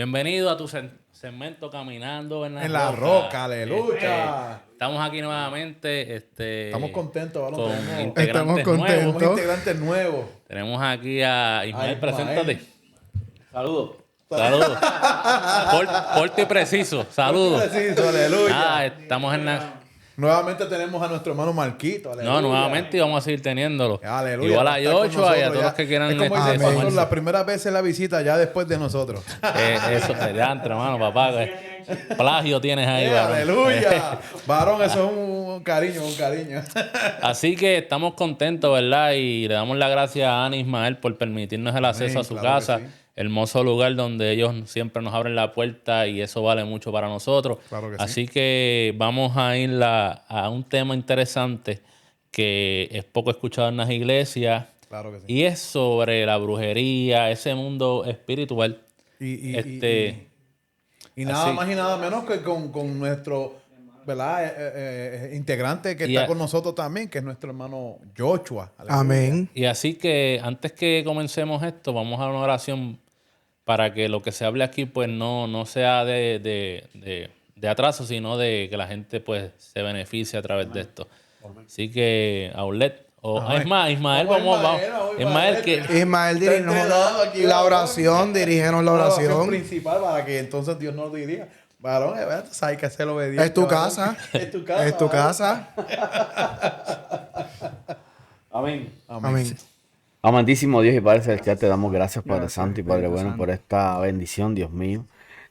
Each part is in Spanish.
Bienvenido a tu segmento Caminando en la En la roca, aleluya. Estamos aquí nuevamente. Estamos contentos, Balón. Con Tenemos integrantes Estamos nuevos. contentos. integrantes nuevos. Tenemos aquí a Ismael, Ismael. preséntate. Saludos. Saludos. Corto y preciso. Saludos. Preciso, aleluya. Estamos en la... Nuevamente tenemos a nuestro hermano Marquito, aleluya. No, nuevamente y vamos a seguir teniéndolo. Aleluya. Igual a Va estar con Yochoa y a nosotros todos ya. los que quieran. Es como dice el Amén. pastor, la primera vez en la visita ya después de nosotros. Eso sería entre hermano, papá. Plagio tienes ahí, varón. Aleluya. Varón, eso es un cariño, un cariño. Así que estamos contentos, ¿verdad? Y le damos las gracias a Ana y Ismael por permitirnos el acceso a su claro que casa. sí. Hermoso lugar donde ellos siempre nos abren la puerta y eso vale mucho para nosotros. Claro que sí. Así que vamos a ir a un tema interesante que es poco escuchado en las iglesias. Claro que sí. Y es sobre la brujería, ese mundo espiritual. Y nada así. más y nada menos que con nuestro, ¿verdad? Integrante que Y está a- con nosotros también, que es nuestro hermano Joshua. Aleluya. Amén. Y así que antes que comencemos esto, vamos a una oración para que lo que se hable aquí pues no sea de atraso, sino de que la gente pues se beneficie a través de esto. Así que, Aulet, es más, Ismael, vamos. Ismael, que Ismael, dirígenos la oración, dirígenos la oración. principal para que entonces Dios nos diría. Varón, sabes que ser obediente. Es tu varón. casa. Es tu casa. Es tu varón. casa. Amén. Amén. Amantísimo Dios y Padre Celestial, te damos gracias, Padre Santo y Padre bueno, por esta bendición, Dios mío.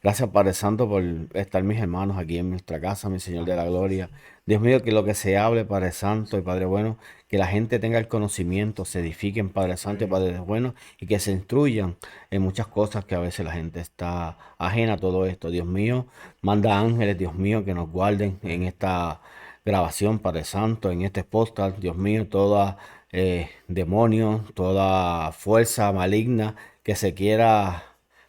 Gracias, Padre Santo, por estar mis hermanos aquí en nuestra casa, mi Señor de la Gloria. Dios mío, que lo que se hable, Padre Santo y Padre bueno, que la gente tenga el conocimiento, se edifiquen, Padre Santo y Padre bueno, y que se instruyan en muchas cosas que a veces la gente está ajena a todo esto. Dios mío, manda ángeles, Dios mío, que nos guarden en esta grabación, Padre Santo, en este podcast, Dios mío, toda demonio, toda fuerza maligna que se quiera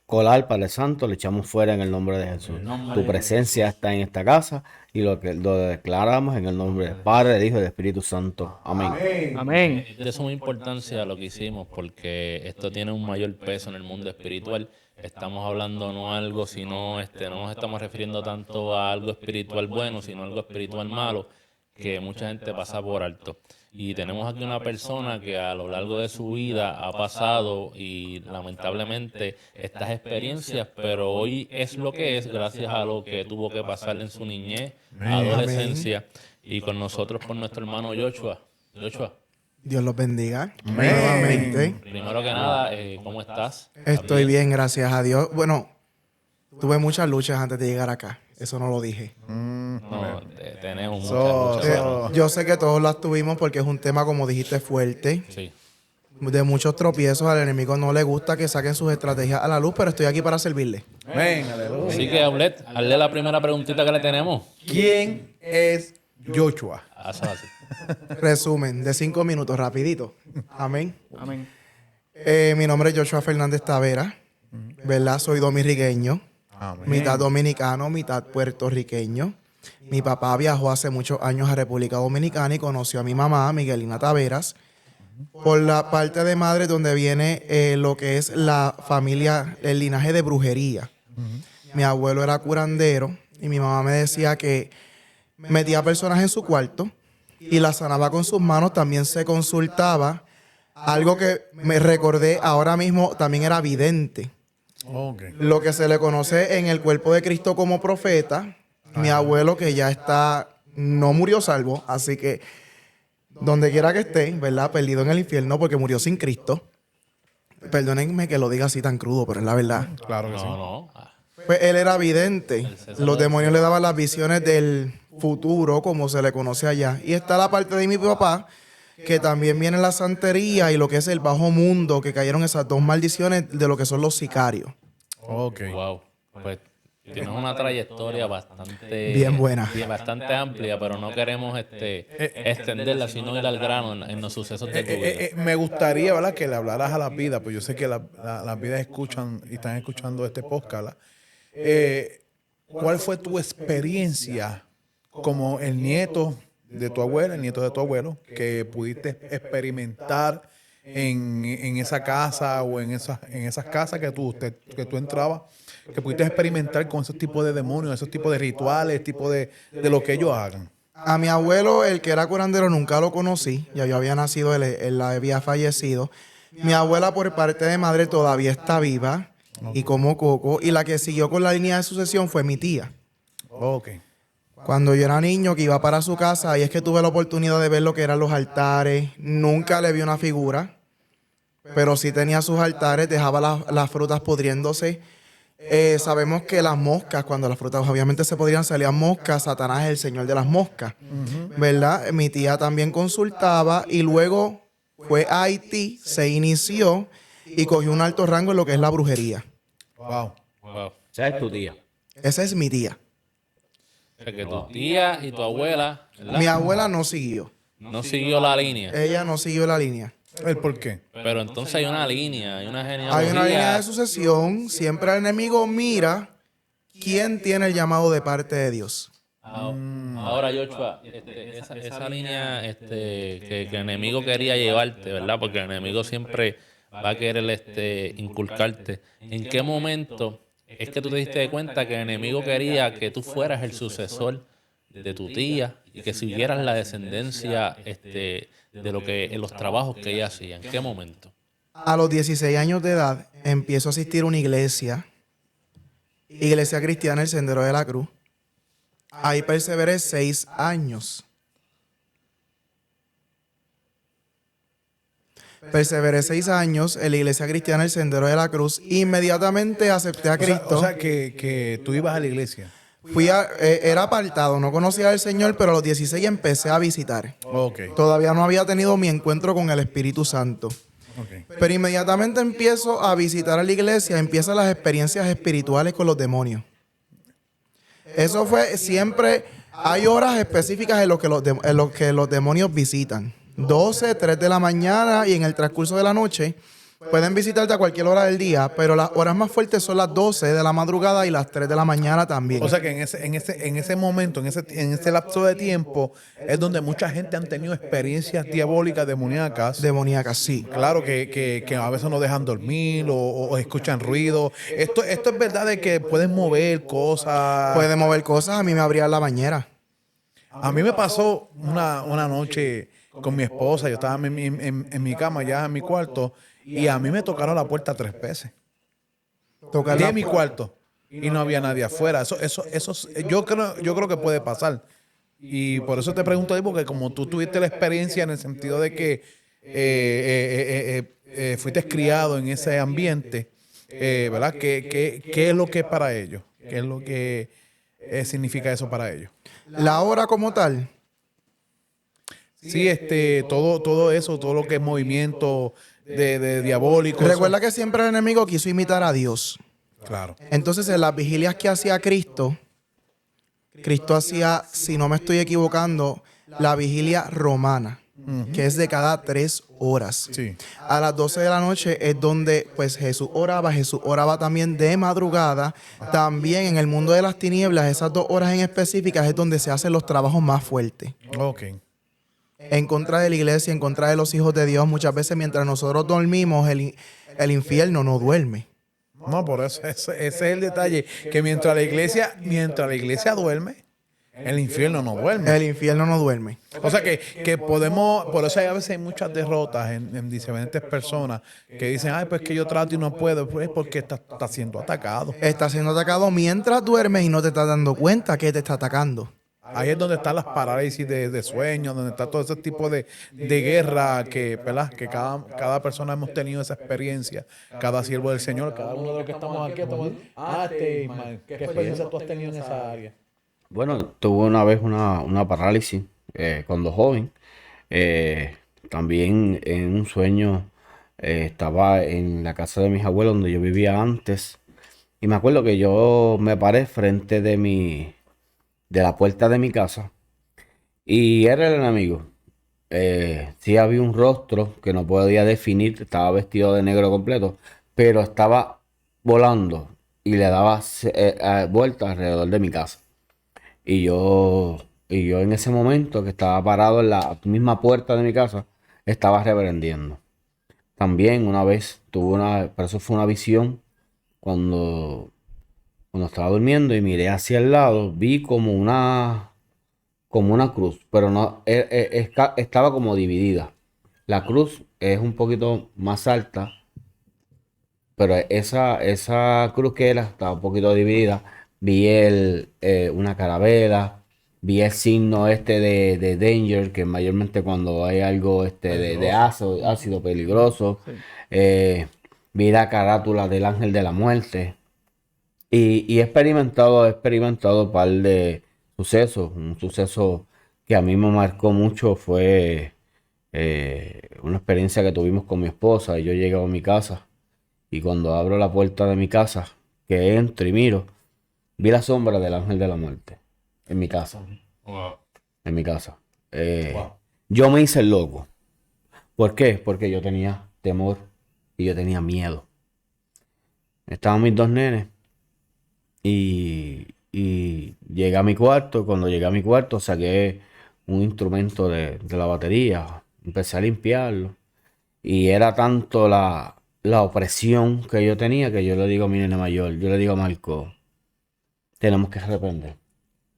colar, Padre Santo, le echamos fuera en el nombre de Jesús. Tu presencia está en esta casa y lo declaramos en el nombre del Padre, del Hijo y del Espíritu Santo. Amén. Amén. Es de suma importancia lo que hicimos porque esto tiene un mayor peso en el mundo espiritual. Estamos hablando no algo, sino no nos estamos refiriendo tanto a algo espiritual bueno, sino a algo espiritual malo que mucha gente pasa por alto. Y tenemos aquí una persona que a lo largo de su vida ha pasado y lamentablemente estas experiencias, pero hoy es lo que es gracias a lo que tuvo que pasar en su niñez, adolescencia y con nosotros, por nuestro hermano Joshua. Joshua, Dios los bendiga. Nuevamente. primero que nada, ¿cómo estás? Estoy bien, gracias a Dios. Bueno, tuve muchas luchas antes de llegar acá. Eso no lo dije. No, tenemos muchas So- luchas. so- Yo sé que todos las tuvimos porque es un tema, como dijiste, fuerte. Sí. De muchos tropiezos. Al enemigo no le gusta que saquen sus estrategias a la luz, pero estoy aquí para servirle. Amén, aleluya. Así que, Aulet, hazle la primera preguntita que le tenemos. ¿Quién es Joshua? Eso es así. Resumen de 5 minutos, rapidito. Amén. Amén. Mi nombre es Joshua Fernández Tavera, ¿verdad? Soy dominriqueño, Amén. mitad dominicano, mitad puertorriqueño. Mi papá viajó hace muchos años a República Dominicana y conoció a mi mamá, Miguelina Taveras. Por la parte de madre donde viene lo que es la familia, el linaje de brujería. Mi abuelo era curandero y mi mamá me decía que metía personas en su cuarto y las sanaba con sus manos, también se consultaba. Algo que me recordé ahora mismo también era vidente. Ok. Lo que se le conoce en el cuerpo de Cristo como profeta. Mi abuelo que ya está, no murió salvo, así que donde quiera que esté, ¿verdad? Perdido en el infierno porque murió sin Cristo. Perdónenme que lo diga así tan crudo, pero es la verdad. Claro que sí. No. Pues él era vidente. Los demonios le daban las visiones del futuro, como se le conoce allá. Y está la parte de mi papá, que también viene la santería y lo que es el bajo mundo, que cayeron esas dos maldiciones de lo que son los sicarios. Ok. Wow. Pues tienes una trayectoria bastante Bien buena. bastante amplia, pero no queremos extenderla, sino ir al grano en los sucesos de tu vida. Me gustaría, ¿verdad?, que le hablaras a las vidas, pues yo sé que las vidas escuchan y están escuchando este podcast, ¿verdad? ¿Cuál fue tu experiencia como el nieto de tu abuela, el nieto de tu abuelo, que pudiste experimentar en esa casa o en esas casas que tú entrabas, que pudiste experimentar con esos tipos de demonios, esos tipos de rituales, tipo de lo que ellos hagan? A mi abuelo, el que era curandero, nunca lo conocí. Ya yo había nacido, él había fallecido. Mi abuela, por parte de madre, todavía está viva y como coco. Y la que siguió con la línea de sucesión fue mi tía. Ok. Cuando yo era niño, que iba para su casa, ahí es que tuve la oportunidad de ver lo que eran los altares. Nunca le vi una figura, pero sí tenía sus altares, dejaba las frutas pudriéndose. Sabemos que las moscas, cuando las frutas obviamente se podrían, salían moscas, Satanás es el señor de las moscas, ¿verdad? Mi tía también consultaba y luego fue a Haití, se inició y cogió un alto rango en lo que es la brujería. Wow. Wow. Esa es tu tía. Esa es mi tía. O sea, que tu tía y tu abuela, ¿verdad? Mi abuela no siguió. No siguió la línea. Ella no siguió la línea. ¿El por qué? Pero entonces hay una línea, hay una genealogía. Hay una línea de sucesión. Siempre el enemigo mira quién tiene el llamado de parte de Dios. Ahora, Joshua, esa línea que el enemigo quería llevarte, ¿verdad? Porque el enemigo siempre va a querer inculcarte. ¿En qué momento es que tú te diste cuenta que el enemigo quería que tú fueras el sucesor de tu tía y que siguieras la descendencia de los trabajos que ella hacía? ¿En qué momento? A los 16 años de edad empiezo a asistir a una iglesia cristiana, el Sendero de la Cruz. Ahí perseveré 6 años. Perseveré 6 años en la iglesia cristiana, el Sendero de la Cruz. Inmediatamente acepté a Cristo. O sea que tú ibas a la iglesia. Era apartado, no conocía al Señor, pero a los 16 empecé a visitar. Ok. Todavía no había tenido mi encuentro con el Espíritu Santo. Ok. Pero inmediatamente empiezo a visitar a la iglesia, empiezan las experiencias espirituales con los demonios. Eso fue siempre, hay horas específicas en lo que los demonios visitan. 12, 3 de la mañana y en el transcurso de la noche. Pueden visitarte a cualquier hora del día, pero las horas más fuertes son las 12 de la madrugada y las 3 de la mañana también. O sea que en ese momento, en ese lapso de tiempo, es donde mucha gente han tenido experiencias diabólicas, demoníacas. Demoníacas, sí. Claro que a veces no dejan dormir o escuchan ruido. Esto es verdad de que pueden mover cosas. Puede mover cosas, a mí me abrían la bañera. A mí me pasó una noche con mi esposa, yo estaba en mi cama, ya en mi cuarto, y a mí me tocaron la puerta 3 veces. De mi cuarto. Y no había nadie afuera. Eso yo creo que puede pasar. Y por eso te pregunto ahí, porque como tú tuviste la experiencia en el sentido de que fuiste criado en ese ambiente, ¿verdad? ¿Qué es lo que es para ellos? ¿Qué es lo que significa eso para ellos? La hora como tal, Sí, todo eso, todo lo que es movimiento de diabólico. recuerda que siempre el enemigo quiso imitar a Dios. Claro. Entonces, en las vigilias que hacía Cristo hacía, si no me estoy equivocando, la vigilia romana, que es de cada 3 horas. Sí. A las 12 de la noche es donde pues Jesús oraba también de madrugada. También en el mundo de las tinieblas, esas 2 horas en específicas es donde se hacen los trabajos más fuertes. Ok. En contra de la iglesia, en contra de los hijos de Dios. Muchas veces mientras nosotros dormimos, el infierno no duerme. No, por eso ese es el detalle, que mientras la iglesia duerme, el infierno no duerme. El infierno no duerme. O sea que podemos, por eso a veces hay muchas derrotas en diferentes personas que dicen, ay, pues que yo trato y no puedo, pues porque está siendo atacado. Está siendo atacado mientras duermes y no te estás dando cuenta que te está atacando. Ahí es donde están las parálisis de sueño, donde está todo ese tipo de guerra que, ¿verdad? Que cada persona hemos tenido esa experiencia, cada siervo del Señor, cada uno de los que estamos aquí. Ismael, ¿qué experiencia tú has tenido en esa área? Bueno, tuve una vez una parálisis cuando joven. También en un sueño estaba en la casa de mis abuelos donde yo vivía antes. Y me acuerdo que yo me paré frente de la puerta de mi casa y era el enemigo. Sí había un rostro que no podía definir, estaba vestido de negro completo, pero estaba volando y le daba vueltas alrededor de mi casa. Y yo en ese momento que estaba parado en la misma puerta de mi casa, estaba reverendiendo. también una vez tuve pero eso fue una visión cuando, cuando estaba durmiendo y miré hacia el lado, vi como una cruz, pero no, estaba como dividida. La cruz es un poquito más alta, pero esa cruz que era estaba un poquito dividida. Vi una carabela, vi el signo de danger, que mayormente cuando hay algo de ácido peligroso. Eh, Vi la carátula del ángel de la muerte. Y he experimentado un par de sucesos. Un suceso que a mí me marcó mucho fue una experiencia que tuvimos con mi esposa. Y yo llegué a mi casa y cuando abro la puerta de mi casa, que entro y miro, vi la sombra del ángel de la muerte en mi casa. Wow. En mi casa. Yo me hice el loco. ¿Por qué? Porque yo tenía temor y yo tenía miedo. Estaban mis dos nenes y llegué a mi cuarto. Cuando llegué a mi cuarto saqué un instrumento de la batería. Empecé a limpiarlo. Y era tanto la opresión que yo tenía que yo le digo a mi nene mayor, yo le digo a Marco, tenemos que reprender.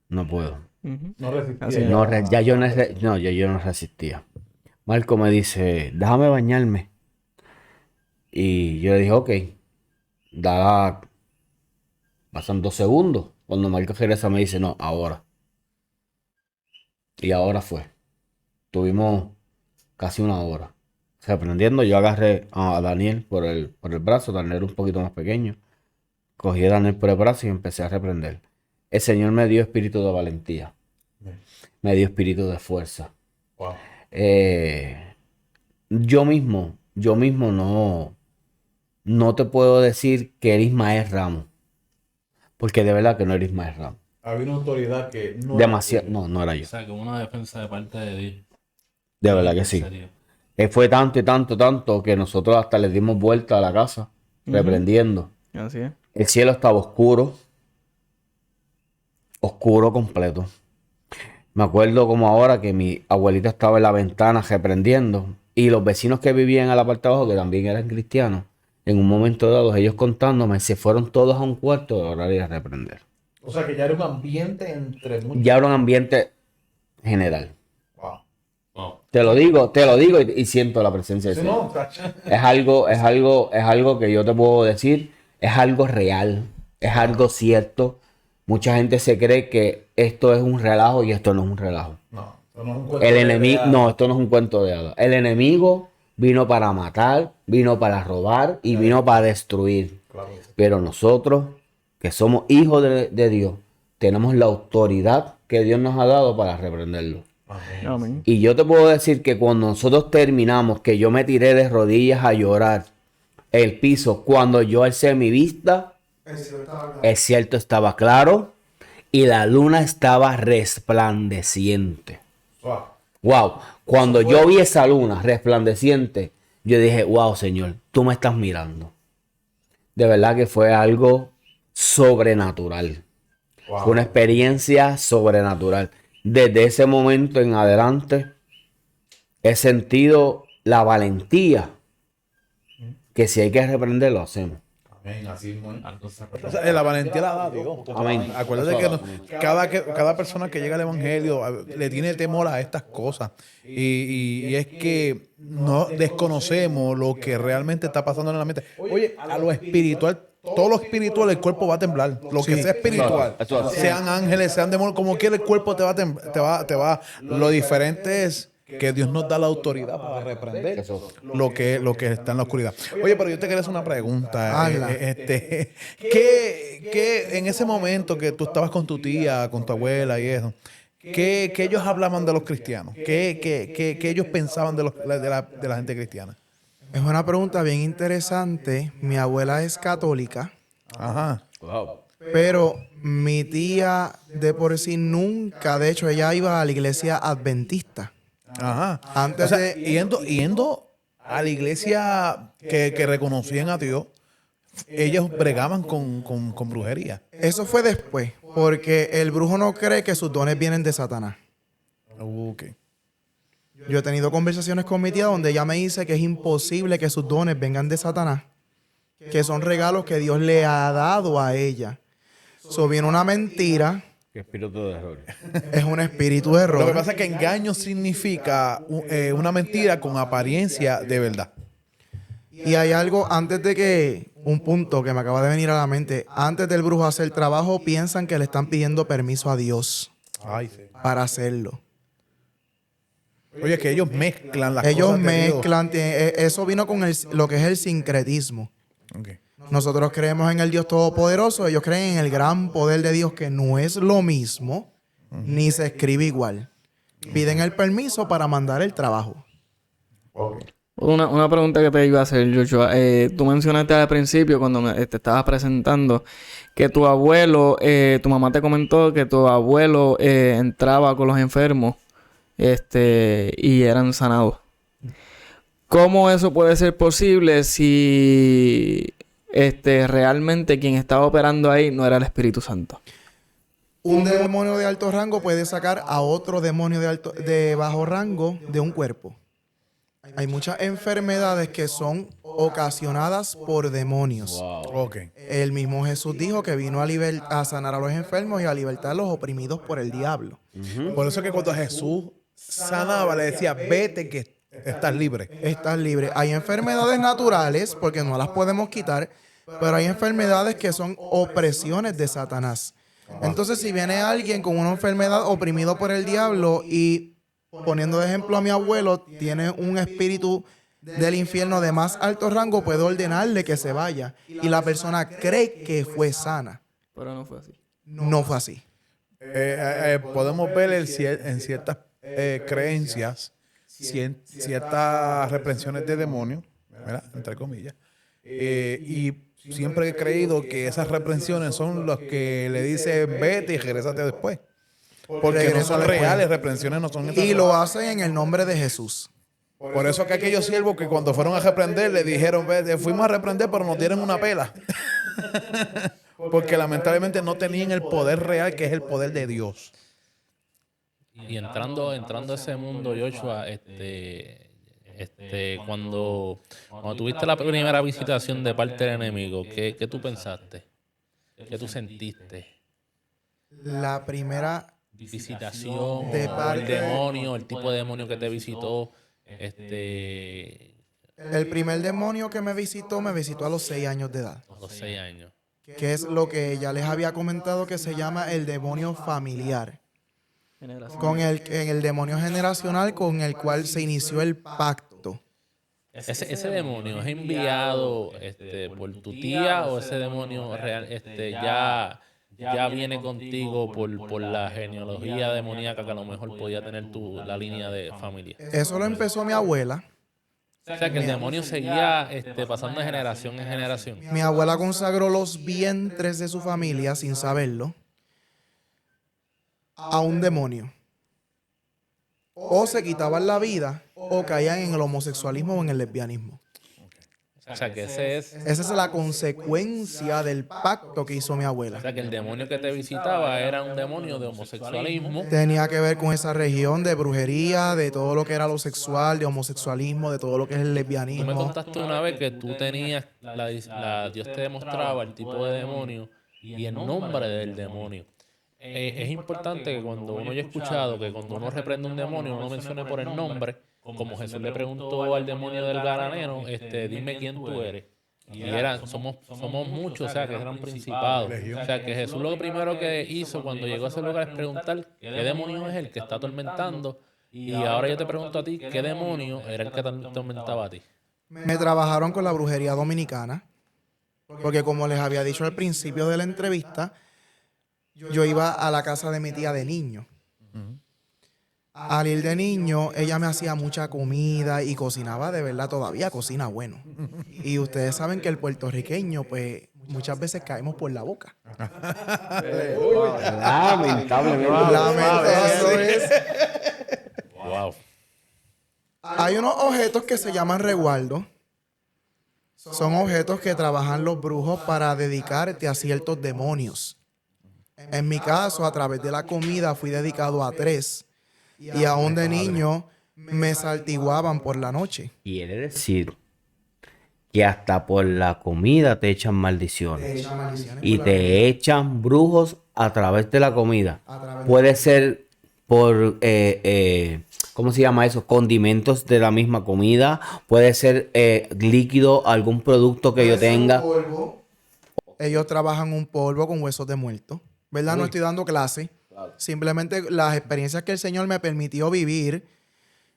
No puedo. No resistía. Así es. Ya yo no resistía. Marco me dice, déjame bañarme. Y yo le dije, ok, da, pasan 2 segundos. Cuando Marco regresa me dice, no, ahora. Y ahora fue. Tuvimos casi una hora. Reprendiendo, yo agarré a Daniel por el brazo, Daniel era un poquito más pequeño. Cogí a Daniel por el brazo y empecé a reprender. El Señor me dio espíritu de valentía. Me dio espíritu de fuerza. Wow. Yo mismo no te puedo decir que eres Ismael Ramos. Porque de verdad que no eres Ismael Ramos. Había una autoridad que no Demasiado. No era O yo. sea, que una defensa de parte de Dios. De verdad que En sí. serio. Fue tanto y tanto, tanto que nosotros hasta le dimos vuelta a la casa, reprendiendo. Así es. El cielo estaba oscuro, oscuro completo. Me acuerdo como ahora que mi abuelita estaba en la ventana reprendiendo y los vecinos que vivían a la parte de abajo, que también eran cristianos, en un momento dado, ellos contándome, se fueron todos a un cuarto de orar y a reprender. O sea, que ya era un ambiente entre muchos. Ya era un ambiente general. Wow. Wow. Te lo digo y siento la presencia de Sí, Dios. no, tacha. Es algo que yo te puedo decir, es algo real, es algo cierto. Mucha gente se cree que esto es un relajo y esto no es un relajo. No, esto no es un cuento El de enemigo, hadas. no, esto no es un cuento de hadas. El enemigo vino para matar, vino para robar y vino para destruir. Claro. Pero nosotros, que somos hijos de Dios, tenemos la autoridad que Dios nos ha dado para reprenderlo. Amén. Amén. Y yo te puedo decir que cuando nosotros terminamos, que yo me tiré de rodillas a llorar el piso, cuando yo alcé mi vista, el cielo estaba claro y la luna estaba resplandeciente. Wow. Wow, cuando yo vi esa luna resplandeciente, yo dije, wow, Señor, tú me estás mirando. De verdad que fue algo sobrenatural. Wow. Fue una experiencia sobrenatural. Desde ese momento en adelante he sentido la valentía que si hay que reprender lo hacemos. Amén, así mismo es. Algo se O sea, la valentía la da Dios. Amén. Acuérdate que cada persona que llega al evangelio le tiene temor a estas cosas. Y es que no desconocemos lo que realmente está pasando en la mente. Oye, a lo espiritual, todo lo espiritual, el cuerpo va a temblar. Lo que sea espiritual, Eso es. sean ángeles, sean demonios, como quiera, el cuerpo te va a temblar. Lo diferente es que Dios nos da la autoridad para reprender Eso. lo que está en la oscuridad. Oye, pero yo te quería hacer una pregunta. Hazla. ¿Qué en ese momento que tú estabas con tu tía, con tu abuela y eso, qué ellos hablaban de los cristianos? ¿Qué ellos pensaban de la gente cristiana? Es una pregunta bien interesante. Mi abuela es católica, Ajá. Wow. pero mi tía de por sí nunca, de hecho, ella iba a la iglesia adventista. Ajá. Antes O sea, de- yendo a la iglesia que reconocían a Dios, ellos bregaban con brujería. Eso fue después, porque el brujo no cree que sus dones vienen de Satanás. Ok. Yo he tenido conversaciones con mi tía donde ella me dice que es imposible que sus dones vengan de Satanás, que son regalos que Dios le ha dado a ella. So viene una mentira, Qué espíritu de error. es un espíritu de Lo que error. pasa es que engaño significa una mentira con apariencia de verdad. Y hay algo antes de que, un punto que me acaba de venir a la mente, antes del brujo hacer trabajo, piensan que le están pidiendo permiso a Dios Ay, sí. para hacerlo. Oye, que ellos mezclan las Ellos cosas de Dios. mezclan, eso vino con lo que es el sincretismo. Ok. Nosotros creemos en el Dios Todopoderoso, ellos creen en el gran poder de Dios, que no es lo mismo, ni se escribe igual. Piden el permiso para mandar el trabajo. Una pregunta que te iba a hacer, Joshua. Tú mencionaste al principio, cuando te estabas presentando, que tu abuelo, tu mamá te comentó que tu abuelo entraba con los enfermos y eran sanados. ¿Cómo eso puede ser posible si realmente quien estaba operando ahí no era el Espíritu Santo? Un demonio de alto rango puede sacar a otro demonio de bajo rango de un cuerpo. Hay muchas enfermedades que son ocasionadas por demonios. Wow. Ok. El mismo Jesús dijo que vino a sanar a los enfermos y a libertar a los oprimidos por el diablo. Por eso es que cuando Jesús sanaba, le decía, vete que estás libre. Estás libre. Hay enfermedades naturales, porque no las podemos quitar, pero hay enfermedades que son opresiones de Satanás. Entonces, si viene alguien con una enfermedad oprimido por el diablo y, poniendo de ejemplo a mi abuelo, tiene un espíritu del infierno de más alto rango, puede ordenarle que se vaya. Y la persona cree que fue sana. Pero no fue así. No fue así. Podemos ver en ciertas creencias, ciertas reprensiones de demonios, ¿verdad? Entre comillas. Y siempre he creído que esas reprensiones son los que le dicen vete y regrésate después. Porque no Regresa son después. reales, reprensiones no son esas. Y lo hacen en el nombre de Jesús. Por eso que aquellos siervos que cuando fueron a reprender le dijeron, vete, fuimos a reprender pero nos dieron una pela. Porque lamentablemente no tenían el poder real, que es el poder de Dios. Y entrando a ese mundo, Joshua, cuando tuviste la primera visitación de parte del enemigo, ¿qué tú pensaste? ¿Qué tú sentiste? La primera Visitación, De o parte- el demonio, el tipo de demonio que te visitó, El primer demonio que me visitó a los 6 años de edad, a los 6 años. que es lo que ya les había comentado, que se llama el demonio familiar, con el demonio generacional con el cual se inició el pacto. Ese demonio es enviado por tu tía, o ese demonio real ya viene contigo por la genealogía demoníaca que a lo mejor podía tener la línea de familia. Eso lo empezó mi abuela. O sea que el demonio seguía pasando de generación en generación. Mi abuela consagró los vientres de su familia, sin saberlo, a un demonio. O se quitaban la vida o caían en el homosexualismo o en el lesbianismo. O sea que ese es. Esa es la consecuencia del pacto que hizo mi O abuela. sea que el demonio que te visitaba era un demonio de homosexualismo. Tenía que ver con esa región de brujería, de todo lo que era lo sexual, de homosexualismo, de todo lo que es el Tú me lesbianismo. contaste una vez que tú tenías, Dios te demostraba el tipo de demonio y el nombre del demonio. Es importante que cuando uno, yo he escuchado que cuando uno reprende un demonio, uno mencione por el nombre, como Jesús le preguntó al demonio del Gadareno, dime quién tú eres. Y somos muchos, o sea, que eran principados. O sea, que Jesús lo primero que hizo cuando llegó a ese lugar es preguntar qué demonio es el que está atormentando. Y ahora yo te pregunto a ti, ¿qué demonio era el que te atormentaba a ti? Me trabajaron con la brujería dominicana, porque como les había dicho al principio de la entrevista, yo iba a la casa de mi tía de niño. Al ir de niño, ella me hacía mucha comida y cocinaba, de verdad, todavía cocina bueno. Y ustedes saben que el puertorriqueño, pues, muchas veces caemos por la boca. Lamentablemente. Eso es. Wow. Hay unos objetos que se llaman resguardos. Son objetos que trabajan los brujos para dedicarte a ciertos demonios. En mi caso, a través de la comida, fui dedicado a 3. Y aún de niño me saltiguaban por la noche. Quiere decir que hasta por la comida te echan maldiciones. Te echan maldiciones Y por la te echan brujos a través de la comida. A través de Puede ser por, ¿cómo se llama eso? Condimentos de la misma comida. Puede ser líquido, algún producto que yo Puede ser un tenga. polvo. Ellos trabajan un polvo con huesos de muerto. ¿Verdad? No estoy dando clase. Simplemente las experiencias que el Señor me permitió vivir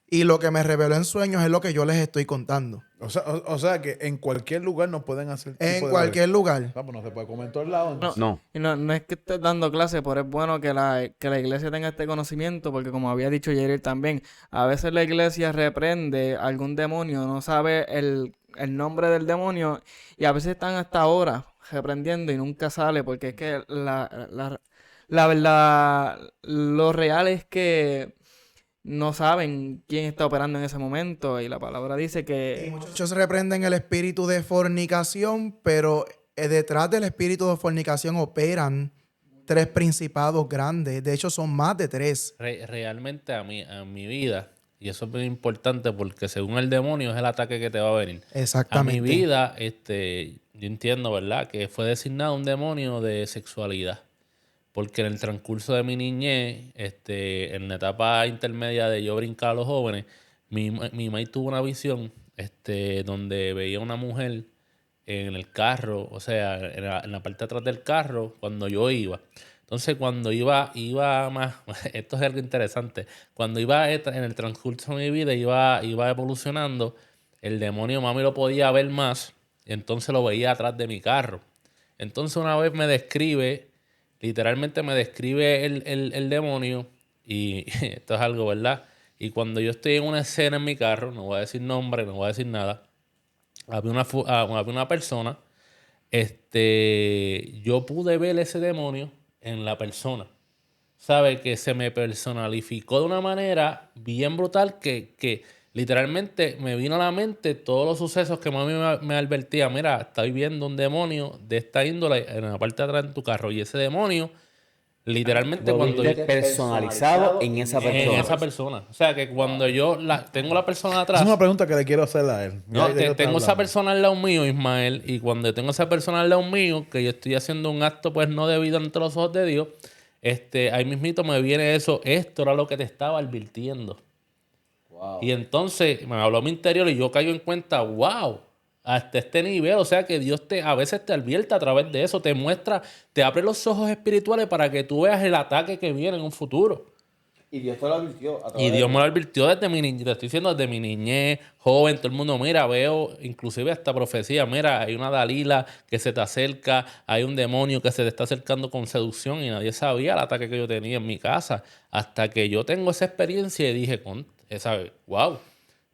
y lo que me reveló en sueños es lo que yo les estoy contando. O sea que en cualquier lugar nos pueden hacer. En cualquier lugar. Ah, pues no se puede comer en todos lados. No, entonces. No. y no es que estés dando clase, pero es bueno que la iglesia tenga este conocimiento, porque como había dicho Jerry también, a veces la iglesia reprende a algún demonio, no sabe el nombre del demonio, y a veces están hasta ahora reprendiendo y nunca sale, porque es que la verdad, lo real es que no saben quién está operando en ese momento, y la palabra dice Y que... muchos reprenden el espíritu de fornicación, pero detrás del espíritu de fornicación operan 3 principados grandes. De hecho, son más de 3. Realmente a mi vida, y eso es muy importante porque según el demonio es el ataque que te va a venir. Exactamente. A mi vida, yo entiendo, ¿verdad? Que fue designado un demonio de sexualidad. Porque en el transcurso de mi niñez, en la etapa intermedia de yo brincar a los jóvenes, mi mamá tuvo una visión donde veía una mujer en el carro, o sea, en la parte de atrás del carro, cuando yo iba. Entonces, cuando iba más, esto es algo interesante, cuando iba en el transcurso de mi vida, iba evolucionando, el demonio mami lo podía ver más, y entonces lo veía atrás de mi carro. Entonces, una vez literalmente me describe el demonio, y esto es algo, ¿verdad? Y cuando yo estoy en una escena en mi carro, no voy a decir nombre, no voy a decir nada, había una persona, yo pude ver ese demonio en la persona. ¿Sabe? Que se me personalificó de una manera bien brutal que literalmente me vino a la mente todos los sucesos que mami me advertía. Mira, estoy viendo un demonio de esta índole en la parte de atrás de tu carro. Y ese demonio, literalmente Lo cuando viste yo... personalizado en esa En persona. esa persona. O sea, que cuando yo tengo la persona Es atrás... una pregunta que le quiero hacer a él. No, Ya que está tengo esa hablando. persona al lado mío, Ismael, y cuando yo tengo esa persona al lado mío, que yo estoy haciendo un acto pues no debido ante los ojos de Dios, ahí mismito me viene eso, esto era lo que te estaba advirtiendo. Wow. Y entonces me habló mi interior y yo caigo en cuenta, wow, hasta este nivel, o sea que Dios a veces te advierte a través de eso, te muestra, te abre los ojos espirituales para que tú veas el ataque que viene en un futuro. Y Dios te lo advirtió. Y Dios me lo advirtió desde mi niñez, te estoy diciendo desde mi niñez, joven, todo el mundo, mira, veo inclusive hasta profecía, mira, hay una Dalila que se te acerca, hay un demonio que se te está acercando con seducción y nadie sabía el ataque que yo tenía en mi casa, hasta que yo tengo esa experiencia y dije, wow,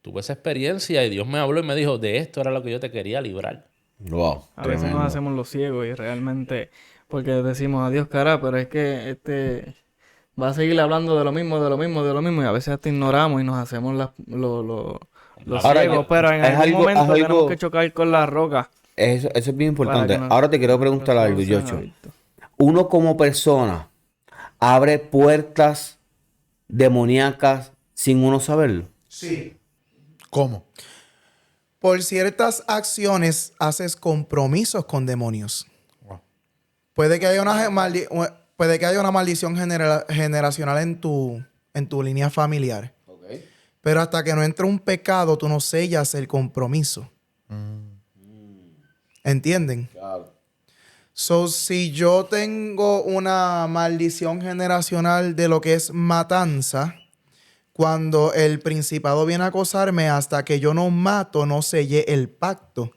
tuve esa experiencia y Dios me habló y me dijo, de esto era lo que yo te quería librar. Wow. A veces nos hacemos los ciegos y realmente, porque decimos adiós, cara, pero es que va a seguir hablando de lo mismo, y a veces hasta ignoramos y nos hacemos los Ahora, ciegos, pero en es algún algo- momento es algo- tenemos que chocar con la roca. Eso es bien para importante. que no- Ahora te quiero preguntar no algo, sean Yocho. adictos. Uno como persona abre puertas demoníacas sin uno saberlo. Sí. ¿Cómo? Por ciertas acciones haces compromisos con demonios. Wow. Puede que haya una maldición generacional en tu línea familiar. Pero hasta que no entre un pecado, tú no sellas el compromiso. ¿Entienden? So, si yo tengo una maldición generacional de lo que es matanza, cuando el principado viene a acosarme, hasta que yo no mato, no sellé el pacto.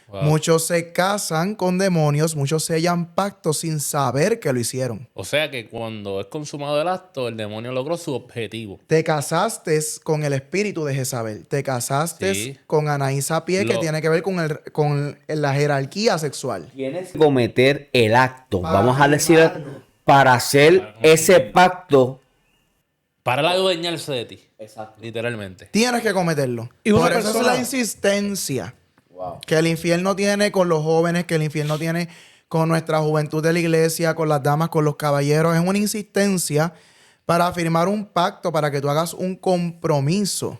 Wow. Muchos se casan con demonios, muchos sellan pactos sin saber que lo hicieron. O sea que cuando es consumado el acto, el demonio logró su objetivo. Te casaste con el espíritu de Jezabel. Te casaste Sí. con Anaís Pie, que Lo- tiene que ver con la jerarquía sexual. Tienes que cometer el acto, Para vamos a decir, firmarlo. para hacer ese pacto. Para la adueñarse de ti. Exacto. Literalmente. Tienes que cometerlo. Y una Por eso es persona- la insistencia Wow. que el infierno tiene con los jóvenes, que el infierno tiene con nuestra juventud de la iglesia, con las damas, con los caballeros. Es una insistencia para firmar un pacto, para que tú hagas un compromiso.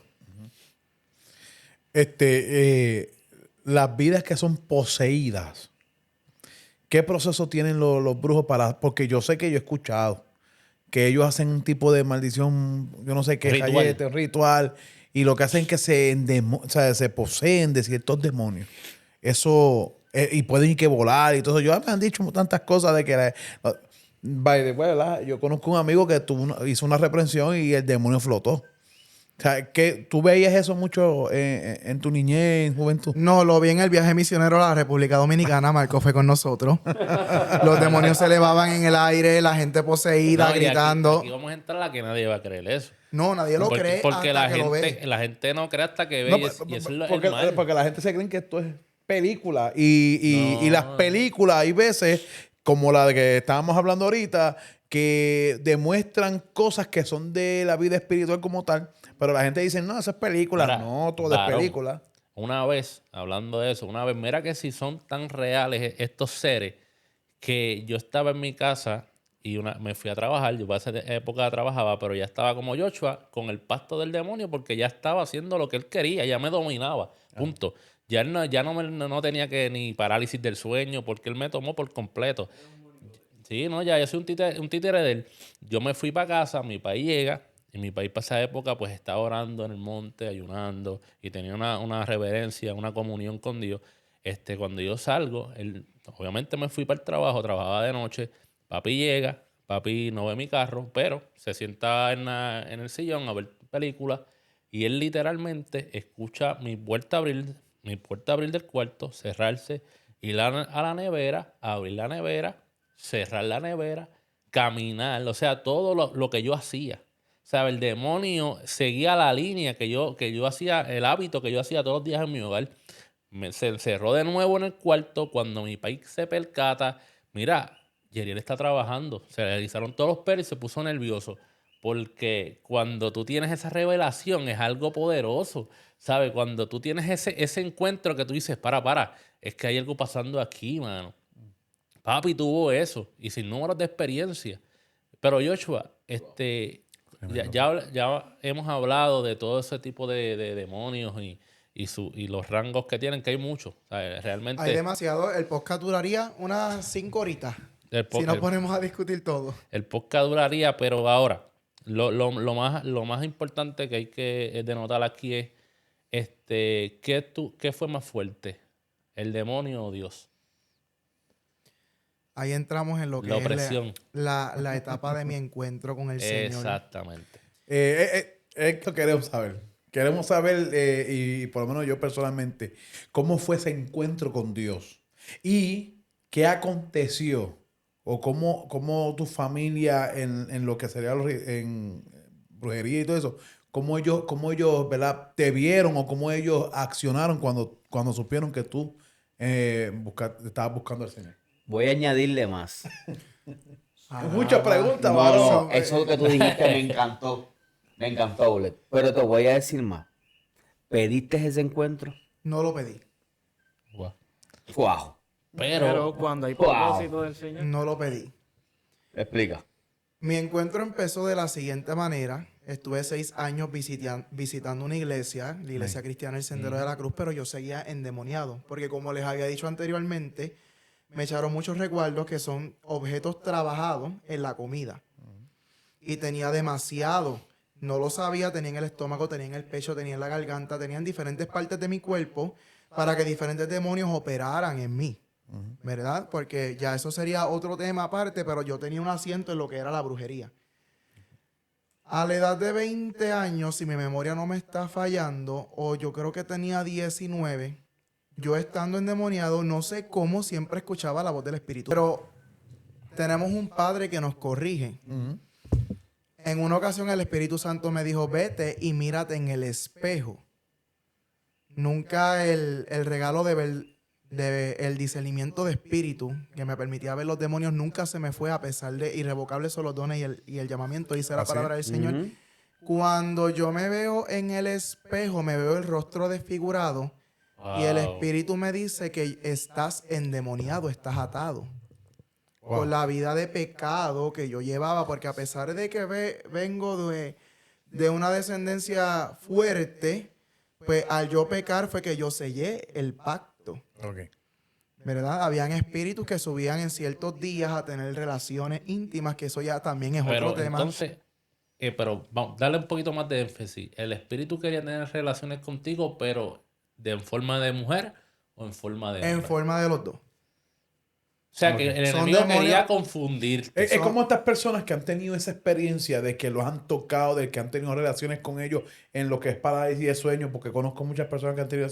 Las vidas que son poseídas, ¿qué proceso tienen los brujos para...? Porque yo sé que yo he escuchado que ellos hacen un tipo de maldición, yo no sé qué, Ritual. gallete, ritual, y lo que hacen es que se poseen de ciertos demonios. Eso, y pueden ir que volar y todo eso. Yo me han dicho tantas cosas de que... by the way, ¿verdad? Yo conozco un amigo que hizo una reprensión y el demonio flotó. O sea, que tú veías eso mucho en tu niñez, en juventud. No, lo vi en el viaje misionero a la República Dominicana. Marco fue con nosotros. Los demonios se elevaban en el aire, la gente poseída, No, y gritando. aquí vamos a entrar a la que nadie va a creer eso. No, nadie lo cree Porque hasta que lo ve. la gente no cree hasta que ve No, y eso es el porque, mal. porque la gente se cree que esto es película. Y las películas hay veces, como la de que estábamos hablando ahorita, que demuestran cosas que son de la vida espiritual como tal. Pero la gente dice, no, eso es película. Mira, No, todo es varón, película. Una vez, hablando de eso, mira que si son tan reales estos seres, que yo estaba en mi casa y me fui a trabajar, yo para esa época trabajaba, pero ya estaba como Joshua con el pacto del demonio porque ya estaba haciendo lo que él quería, ya me dominaba, punto. Ya él no tenía que ni parálisis del sueño porque él me tomó por completo. Sí, no, ya yo soy un títere de él. Yo me fui para casa, mi país llega, y mi país para esa época pues estaba orando en el monte, ayunando, y tenía una reverencia, una comunión con Dios. Cuando yo salgo, obviamente me fui para el trabajo, trabajaba de noche, papi llega, papi no ve mi carro, pero se sienta en el sillón a ver películas, y él literalmente escucha mi puerta abrir del cuarto, cerrarse, ir a la nevera, abrir la nevera, cerrar la nevera, caminar, o sea, todo lo que yo hacía. O sea, el demonio seguía la línea que yo hacía, el hábito que yo hacía todos los días en mi hogar. Se encerró de nuevo en el cuarto cuando mi país se percata. Mira, Yeriel está trabajando. Se le realizaron todos los pelos y se puso nervioso. Porque cuando tú tienes esa revelación es algo poderoso. ¿Sabes? Cuando tú tienes ese encuentro que tú dices, para, es que hay algo pasando aquí, mano. Papi tuvo eso y sin números de experiencia. Pero Joshua, ya hemos hablado de todo ese tipo de demonios y los rangos que tienen, que hay muchos. ¿Sabes? Realmente Hay demasiado. El podcast duraría unas 5 horitas. Si nos ponemos a discutir todo. el podcast duraría, pero ahora, lo más importante que hay que denotar aquí es ¿qué fue más fuerte? ¿El demonio o Dios? Ahí entramos en lo que La es opresión. la etapa de mi encuentro con el Señor. Exactamente. Esto queremos saber. Queremos saber, y por lo menos yo personalmente, cómo fue ese encuentro con Dios. Y qué aconteció, o cómo tu familia en lo que sería en brujería y todo eso, cómo ellos, ¿verdad?, te vieron o cómo ellos accionaron cuando supieron que tú estabas buscando al Señor. Voy a añadirle más. Muchas preguntas, No, varón. no, eso que tú dijiste me encantó. Me encantó, Bullet. Pero te voy a decir más. ¿Pediste ese encuentro? No lo pedí. Wow. ¡Wow! Pero cuando hay Wow. propósito del Señor. No lo pedí. Explica. Mi encuentro empezó de la siguiente manera. Estuve 6 años visitando una iglesia, la iglesia cristiana El Sendero de la Cruz, pero yo seguía endemoniado. Porque como les había dicho anteriormente, me echaron muchos recuerdos que son objetos trabajados en la comida. Y tenía demasiado. No lo sabía, tenía en el estómago, tenía en el pecho, tenía en la garganta, tenía en diferentes partes de mi cuerpo para que diferentes demonios operaran en mí. ¿Verdad? Porque ya eso sería otro tema aparte, pero yo tenía un asiento en lo que era la brujería. A la edad de 20 años, si mi memoria no me está fallando, o yo creo que tenía 19, yo estando endemoniado, no sé cómo siempre escuchaba la voz del Espíritu. Pero tenemos un padre que nos corrige. En una ocasión el Espíritu Santo me dijo, vete y mírate en el espejo. Nunca el regalo de ver el discernimiento de espíritu que me permitía ver los demonios nunca se me fue, a pesar de irrevocables son los dones y el llamamiento, dice la palabra del Señor. Cuando yo me veo en el espejo, me veo el rostro desfigurado y el espíritu me dice que estás endemoniado, estás atado. por la vida de pecado que yo llevaba, porque a pesar de que vengo de una descendencia fuerte, pues al yo pecar fue que yo sellé el pacto. Ok. ¿Verdad? Habían espíritus que subían en ciertos días a tener relaciones íntimas, que eso ya también es Pero otro tema. entonces, pero vamos, darle un poquito más de énfasis. El espíritu quería tener relaciones contigo, pero en forma de mujer o en forma de En hombre. forma de los dos. O sea, que el Son enemigo demonios. quería confundirte. Es como estas personas que han tenido esa experiencia de que los han tocado, de que han tenido relaciones con ellos en lo que es parálisis de sueño, porque conozco muchas personas que han tenido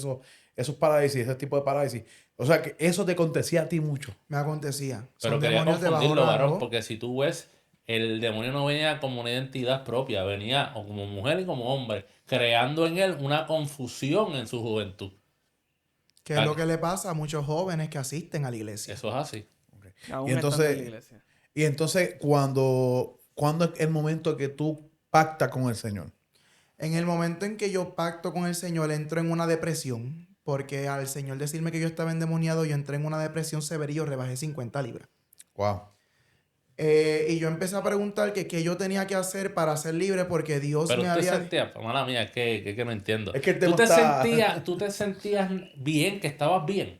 esos parálisis, ese tipo de parálisis. O sea, que eso te acontecía a ti mucho. Me acontecía. Pero Son quería demonios de bajo confundirlo, varón, rango. porque si tú ves, el demonio no venía como una identidad propia, venía o como mujer y como hombre, creando en él una confusión en su juventud. Que es lo que le pasa a muchos jóvenes que asisten a la iglesia. Eso es así. Aún Y entonces- estando en la iglesia. Y entonces, cuando es el momento que tú pactas con el Señor? En el momento en que yo pacto con el Señor, entro en una depresión, porque al Señor decirme que yo estaba endemoniado, yo entré en una depresión severa y yo rebajé 50 libras. Wow. Y yo empecé a preguntar que qué yo tenía que hacer para ser libre, porque Dios Pero me tú te había... sentías, mala mía, es que no entiendo. Es que el ¿Tú tema te, está- tú te sentías bien, que estabas bien?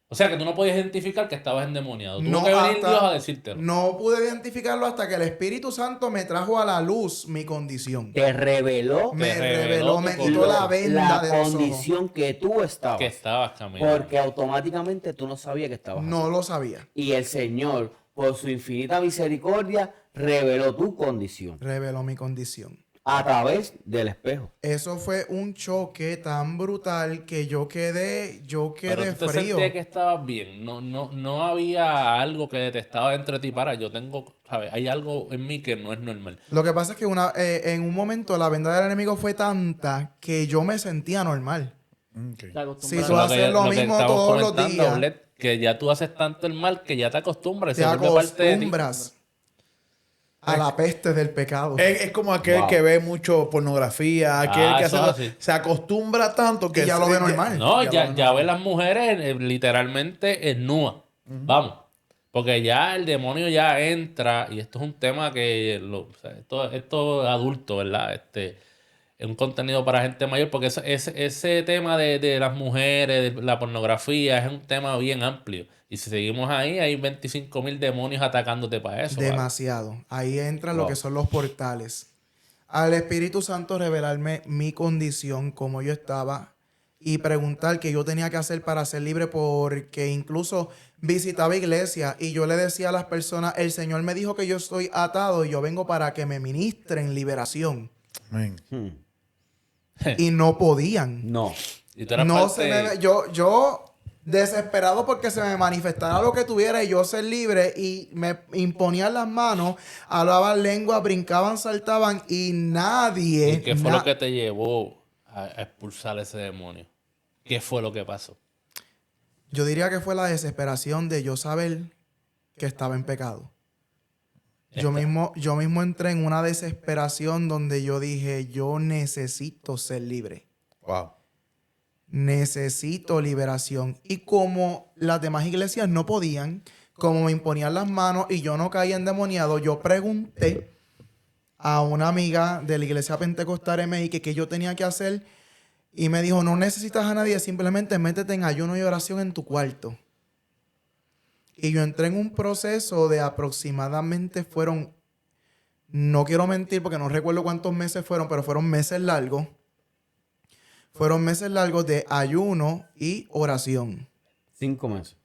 O sea, que tú no podías identificar que estabas endemoniado. Tuvo que venir Dios a decírtelo. No pude identificarlo hasta que el Espíritu Santo me trajo a la luz mi condición. Te reveló Me reveló reveló, tu me quitó condición. la venda la de los ojos. condición que tú estabas. Que estabas caminando. Porque automáticamente tú no sabías que estabas No así. lo sabía. Y el Señor, por su infinita misericordia, reveló tu condición Reveló mi condición. a través del espejo. Eso fue un choque tan brutal que yo quedé Pero tú te frío. sentías que estabas bien. No había algo que detestaba dentro de ti. Yo tengo, ¿sabes? Hay algo en mí que no es normal. Lo que pasa es que en un momento la venda del enemigo fue tanta que yo me sentía normal. Okay. Te acostumbras. Sí, tú haces lo mismo estamos todos los comentando, días. Bled, que ya tú haces tanto el mal que ya te acostumbras. Te Se vuelve parte de ti. acostumbras a la peste del pecado. Es como aquel Wow. que ve mucho pornografía, aquel que eso es así. se acostumbra tanto que Y ya lo ve normal. No, lo ya, ve ya ve las mujeres literalmente nua. Vamos. Porque ya el demonio ya entra, y esto es un tema que o sea, esto es adulto, ¿verdad? Es un contenido para gente mayor, porque ese tema de las mujeres, de la pornografía, es un tema bien amplio. Y si seguimos ahí, hay 25,000 demonios atacándote para eso. ¿vale? Demasiado. Ahí entran lo Wow. que son los portales. Al Espíritu Santo revelarme mi condición, como yo estaba, y preguntar qué yo tenía que hacer para ser libre, porque incluso visitaba iglesia y yo le decía a las personas, el Señor me dijo que yo estoy atado y yo vengo para que me ministren liberación. Amén. Y no podían. No. Y tú eras No parte- se me... Yo desesperado porque se me manifestara lo que tuviera y yo ser libre, y me imponían las manos, hablaban lengua, brincaban, saltaban y nadie... ¿Y qué fue lo que te llevó a expulsar ese demonio? ¿Qué fue lo que pasó? Yo diría que fue la desesperación de yo saber que estaba en pecado. Yo mismo entré en una desesperación donde yo dije, yo necesito ser libre. Wow. Necesito liberación. Y como las demás iglesias no podían, como me imponían las manos y yo no caía endemoniado, yo pregunté a una amiga de la iglesia pentecostal MI que qué yo tenía que hacer, y me dijo, no necesitas a nadie, simplemente métete en ayuno y oración en tu cuarto. Y yo entré en un proceso de aproximadamente no quiero mentir porque no recuerdo cuántos meses fueron, pero fueron meses largos. Fueron meses largos de ayuno y oración. 5 meses.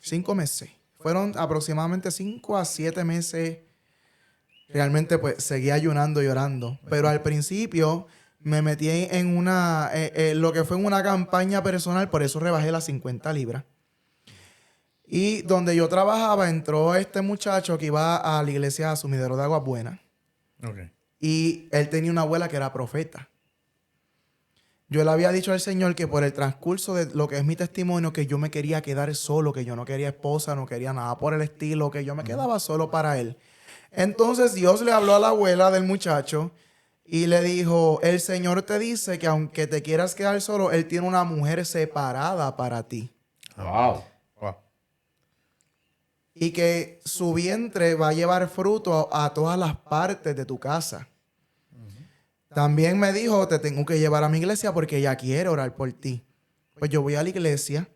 5 meses. Fueron aproximadamente 5 a 7 meses. Realmente pues seguí ayunando y orando. Pero al principio me metí en lo que fue en una campaña personal, por eso rebajé las 50 libras. Y donde yo trabajaba entró este muchacho que iba a la iglesia Sumidero de Aguas Buenas. Okay. Y él tenía una abuela que era profeta. Yo le había dicho al Señor que por el transcurso de lo que es mi testimonio, que yo me quería quedar solo, que yo no quería esposa, no quería nada por el estilo, que yo me quedaba solo para él. Entonces Dios le habló a la abuela del muchacho y le dijo, el Señor te dice que aunque te quieras quedar solo, Él tiene una mujer separada para ti. Wow. Wow. y que su vientre va a llevar fruto a todas las partes de tu casa. También me dijo, te tengo que llevar a mi iglesia porque ella quiere orar por ti. Pues yo voy a la iglesia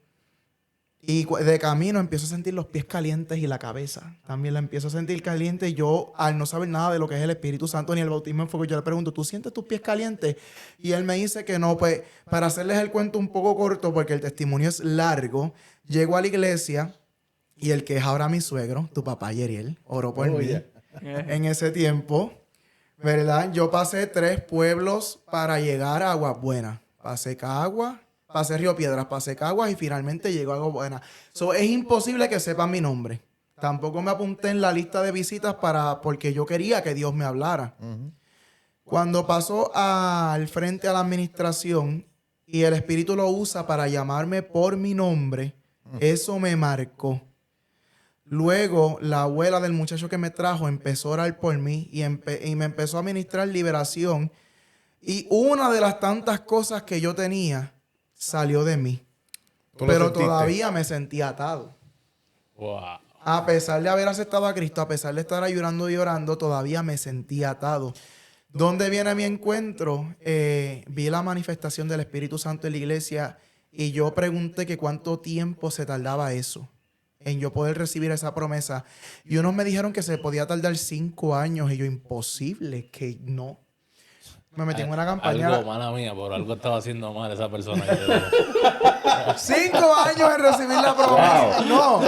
y de camino empiezo a sentir los pies calientes y la cabeza. También la empiezo a sentir caliente y yo, al no saber nada de lo que es el Espíritu Santo ni el bautismo en fuego, yo le pregunto, ¿tú sientes tus pies calientes? Y él me dice que no. Pues para hacerles el cuento un poco corto, porque el testimonio es largo, llego a la iglesia y el que es ahora mi suegro, tu papá Yeriel, oró por mí en ese tiempo. ¿Verdad? Yo pasé 3 pueblos para llegar a Aguas Buenas. Pasé Caguas, pasé Río Piedras, pasé Caguas y finalmente llego a Aguas Buenas. Es imposible que sepan mi nombre. Tampoco me apunté en la lista de visitas porque yo quería que Dios me hablara. Cuando pasó al frente a la administración y el Espíritu lo usa para llamarme por mi nombre, eso me marcó. Luego, la abuela del muchacho que me trajo empezó a orar por mí y me empezó a ministrar liberación. Y una de las tantas cosas que yo tenía salió de mí. Pero todavía me sentía atado. Wow. A pesar de haber aceptado a Cristo, a pesar de estar ayunando y orando, todavía me sentía atado. ¿Dónde viene mi encuentro? Vi la manifestación del Espíritu Santo en la iglesia y yo pregunté que cuánto tiempo se tardaba eso en yo poder recibir esa promesa. Y unos me dijeron que se podía tardar 5 años. Y yo, imposible, que no. Me metí en una campaña. Algo, mala mía, por algo estaba haciendo mal esa persona. 5 años en recibir la promesa. No.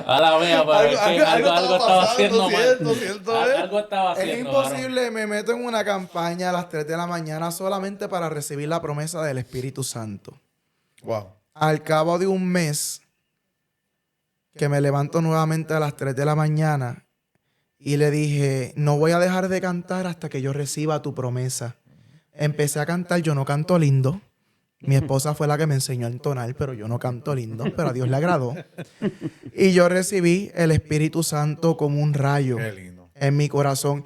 Mala mía, pero es que algo estaba haciendo mal. Algo estaba haciendo. Es imposible, me meto en una campaña a las 3 de la mañana solamente para recibir la promesa del Espíritu Santo. Wow. Al cabo de un mes, que me levanto nuevamente a las 3 de la mañana y le dije, no voy a dejar de cantar hasta que yo reciba tu promesa. Empecé a cantar, yo no canto lindo. Mi esposa fue la que me enseñó a entonar, pero yo no canto lindo, pero a Dios le agradó. Y yo recibí el Espíritu Santo como un rayo en mi corazón.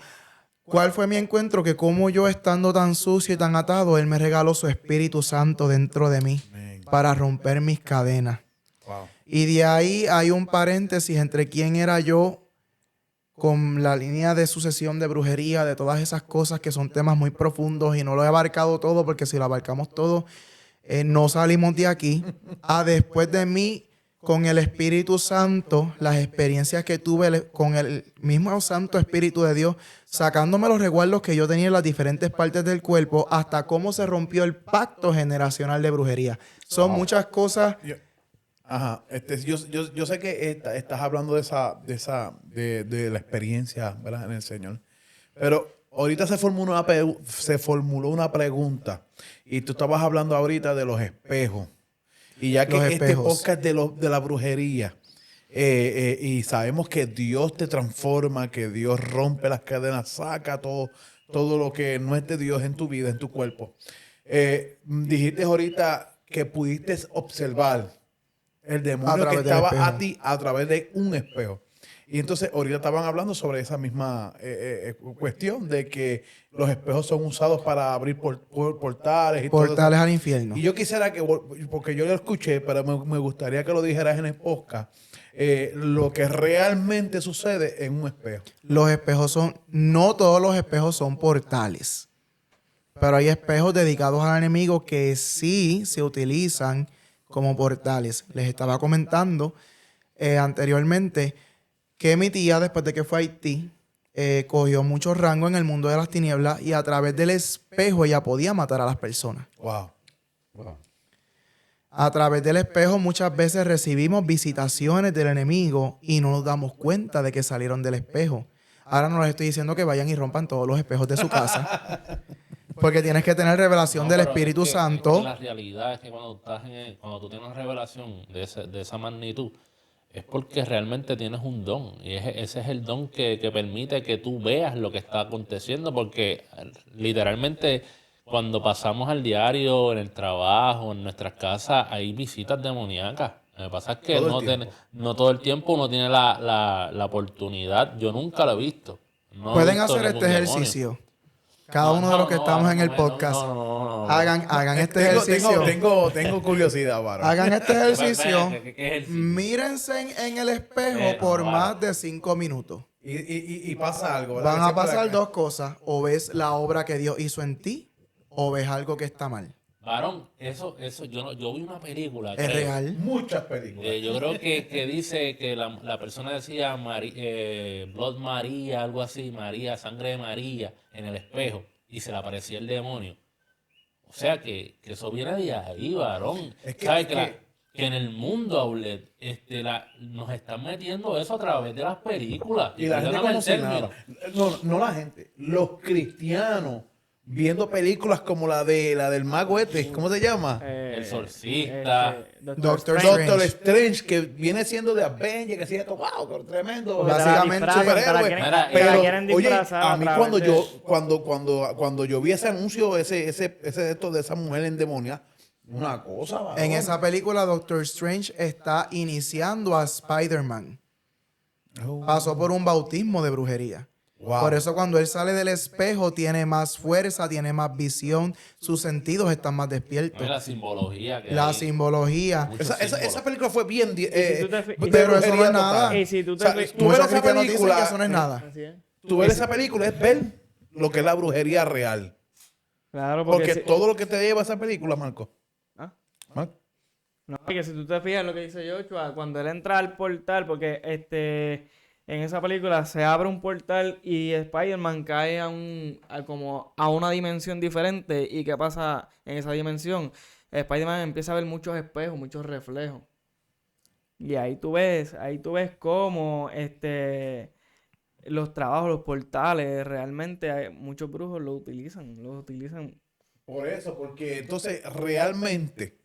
¿Cuál fue mi encuentro? Que como yo estando tan sucio y tan atado, Él me regaló su Espíritu Santo dentro de mí para romper mis cadenas. Wow. Y de ahí hay un paréntesis entre quién era yo con la línea de sucesión de brujería, de todas esas cosas que son temas muy profundos y no lo he abarcado todo porque si lo abarcamos todo no salimos de aquí. Después de mí, con el Espíritu Santo, las experiencias que tuve con el mismo Santo Espíritu de Dios, sacándome los resguardos que yo tenía en las diferentes partes del cuerpo, hasta cómo se rompió el pacto generacional de brujería. Son muchas cosas. Ajá, yo sé que estás hablando de la experiencia, ¿verdad? En el Señor. Pero ahorita se formuló una pregunta y tú estabas hablando ahorita de los espejos. Y ya que este podcast de la brujería y sabemos que Dios te transforma, que Dios rompe las cadenas, saca todo lo que no es de Dios en tu vida, en tu cuerpo. Dijiste ahorita que pudiste observar el demonio que estaba a ti a través de un espejo. Y entonces ahorita estaban hablando sobre esa misma cuestión de que los espejos son usados para abrir portales y portales al infierno. Y yo quisiera que, porque yo lo escuché, pero me gustaría que lo dijeras en el podcast, lo que realmente sucede en un espejo. Los espejos no todos los espejos son portales, pero hay espejos dedicados al enemigo que sí se utilizan como portales. Les estaba comentando anteriormente que mi tía, después de que fue a Haití, cogió mucho rango en el mundo de las tinieblas y a través del espejo ella podía matar a las personas. Wow. A través del espejo muchas veces recibimos visitaciones del enemigo y no nos damos cuenta de que salieron del espejo. Ahora no les estoy diciendo que vayan y rompan todos los espejos de su casa. Porque tienes que tener revelación del Espíritu Santo. La realidad es que cuando tú tienes una revelación de esa magnitud, es porque realmente tienes un don. Y ese es el don que permite que tú veas lo que está aconteciendo. Porque literalmente cuando pasamos al diario, en el trabajo, en nuestras casas, hay visitas demoníacas. Lo que pasa es que no todo el tiempo uno tiene la oportunidad. Yo nunca lo he visto. Pueden hacer este ejercicio. cada uno de los que estamos en el podcast, hagan este ejercicio. Tengo curiosidad, varón. Hagan este ejercicio. ¿Qué ejercicio? Mírense en el espejo por más de 5 minutos. Y pasa algo, ¿verdad? Van Que a siempre pasar la- dos cosas. O ves la obra que Dios hizo en ti, o ves algo que está mal. Varón, eso, yo vi una película, Es creo. real. Muchas películas. Yo creo que dice que la persona decía Blood María, algo así, María, sangre de María, en el espejo, y se le aparecía el demonio. O sea que eso viene de ahí, varón. Es que- ¿Sabes es que, que en el mundo, Aulet, nos están metiendo eso a través de las películas? Y la gente perdóname como el si término. nada. No la gente. Los cristianos viendo películas como la del mago este, ¿cómo se llama? El Exorcista. Doctor Doctor Strange. Strange, que viene siendo de Avengers, que sigue esto, wow, qué tremendo. Básicamente, superhéroe. Mira, te la Pero, quieren oye, disfrazar a mí través cuando de- yo, cuando yo vi ese anuncio, ese de esto de esa mujer endemoniada, una cosa, varón. En esa película, Doctor Strange está iniciando a Spider-Man. Pasó por un bautismo de brujería. Wow. Por eso cuando él sale del espejo tiene más fuerza, tiene más visión, sus sentidos están más despiertos. La simbología que La hay. simbología. Mucho Esa símbolo. película fue bien. si tú te fi- de Pero eso no brujería es nada. total. Y si tú te O sea, fi- tú ves Muchos esa cristianos dicen película, que eso no es nada. Así es. tú ves esa película es ver lo que es la brujería real. Claro, Porque si- todo lo que te lleva a esa película, Marco. ¿Ah? Marco. No, porque si tú te fijas lo que dice Joshua, cuando él entra al portal, porque en esa película se abre un portal y Spider-Man cae como a una dimensión diferente. ¿Y qué pasa en esa dimensión? Spider-Man empieza a ver muchos espejos, muchos reflejos. Y ahí tú ves cómo los trabajos, los portales, realmente muchos brujos los utilizan. Por eso, porque entonces realmente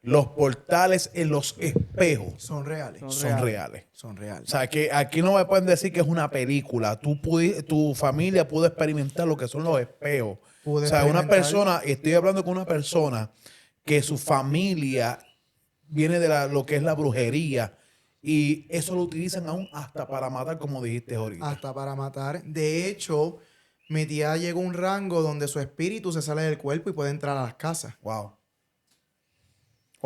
los portales en los espejos Son reales. son reales. Son O reales. sea, que aquí no me pueden decir que es una película. Tu familia pudo experimentar lo que son los espejos. Pude O sea, una experimentar. persona, estoy hablando con una persona que su familia viene de lo que es la brujería y eso lo utilizan aún hasta para matar, como dijiste ahorita. Hasta para matar. De hecho, mi tía llegó a un rango donde su espíritu se sale del cuerpo y puede entrar a las casas. Wow.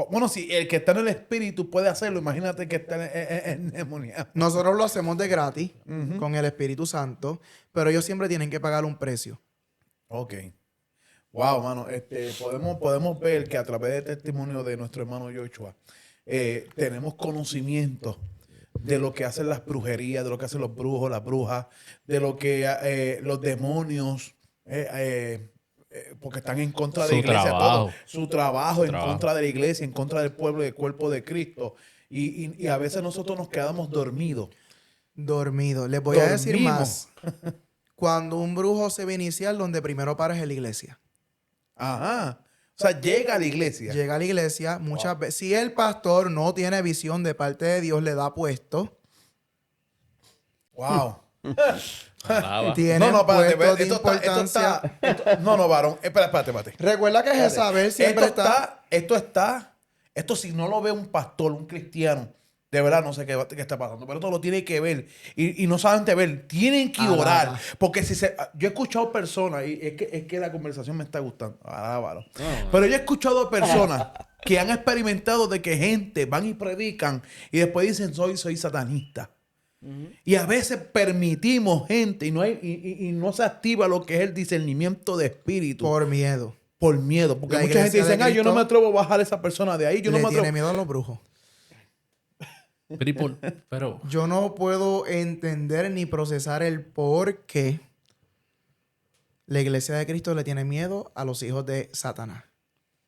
Bueno, si el que está en el espíritu puede hacerlo, imagínate que está en demonia. Nosotros lo hacemos de gratis con el Espíritu Santo, pero ellos siempre tienen que pagar un precio. Ok. Wow, mano. Podemos ver que a través del testimonio de nuestro hermano Joshua, tenemos conocimiento de lo que hacen las brujerías, de lo que hacen los brujos, las brujas, de lo que los demonios, porque están en contra de la Su iglesia. trabajo. Todo. Su trabajo en Trabajo. contra de la iglesia, en contra del pueblo y del cuerpo de Cristo. Y a veces nosotros nos quedamos dormidos. Dormido. Les voy a decir Dormimos. más. Cuando un brujo se va a iniciar, donde primero para es en la iglesia. Ajá. O sea, llega a la iglesia. Llega a la iglesia muchas veces. Si el pastor no tiene visión de parte de Dios, le da puesto. Wow. Alaba. Tiene No, espérate, puestos de esto importancia. no, varón. Espérate. Recuerda que Jezabel siempre Esto si no lo ve un pastor, un cristiano, de verdad no sé qué está pasando, pero esto lo tiene que ver. Y no solamente ver, tienen que Alaba. orar. Porque yo he escuchado personas, y es que la conversación me está gustando. Alábalo. Pero yo he escuchado personas que han experimentado de que gente van y predican y después dicen soy satanista. Y a veces permitimos gente y no se activa lo que es el discernimiento de espíritu por miedo. por miedo. Porque La mucha gente iglesia dice, de yo no Cristo me atrevo a bajar a esa persona de ahí. Yo no Le me atrevo. tiene miedo a los brujos. Pero Yo no puedo entender ni procesar el por qué la iglesia de Cristo le tiene miedo a los hijos de Satanás.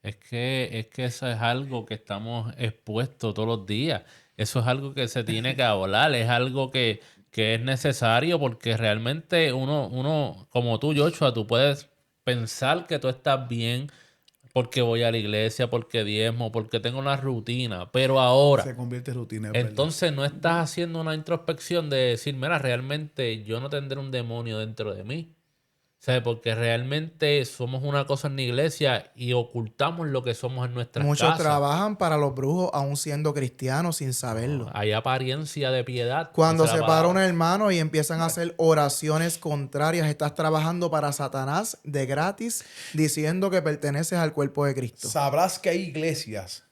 es que eso es algo que estamos expuestos todos los días. Eso es algo que se tiene que hablar, es algo que es necesario porque realmente uno, como tú, Joshua, tú puedes pensar que tú estás bien porque voy a la iglesia, porque diezmo, porque tengo una rutina, pero ahora, Se convierte en rutina. es verdad. entonces no estás haciendo una introspección de decir, mira, realmente yo no tendré un demonio dentro de mí. ¿Sabes? Porque realmente somos una cosa en la iglesia y ocultamos lo que somos en nuestras Muchos casas. trabajan para los brujos aún siendo cristianos sin saberlo. Hay apariencia de piedad. Cuando dice se la para un palabra. hermano y empiezan a hacer oraciones contrarias, estás trabajando para Satanás de gratis, diciendo que perteneces al cuerpo de Cristo. Sabrás que hay iglesias,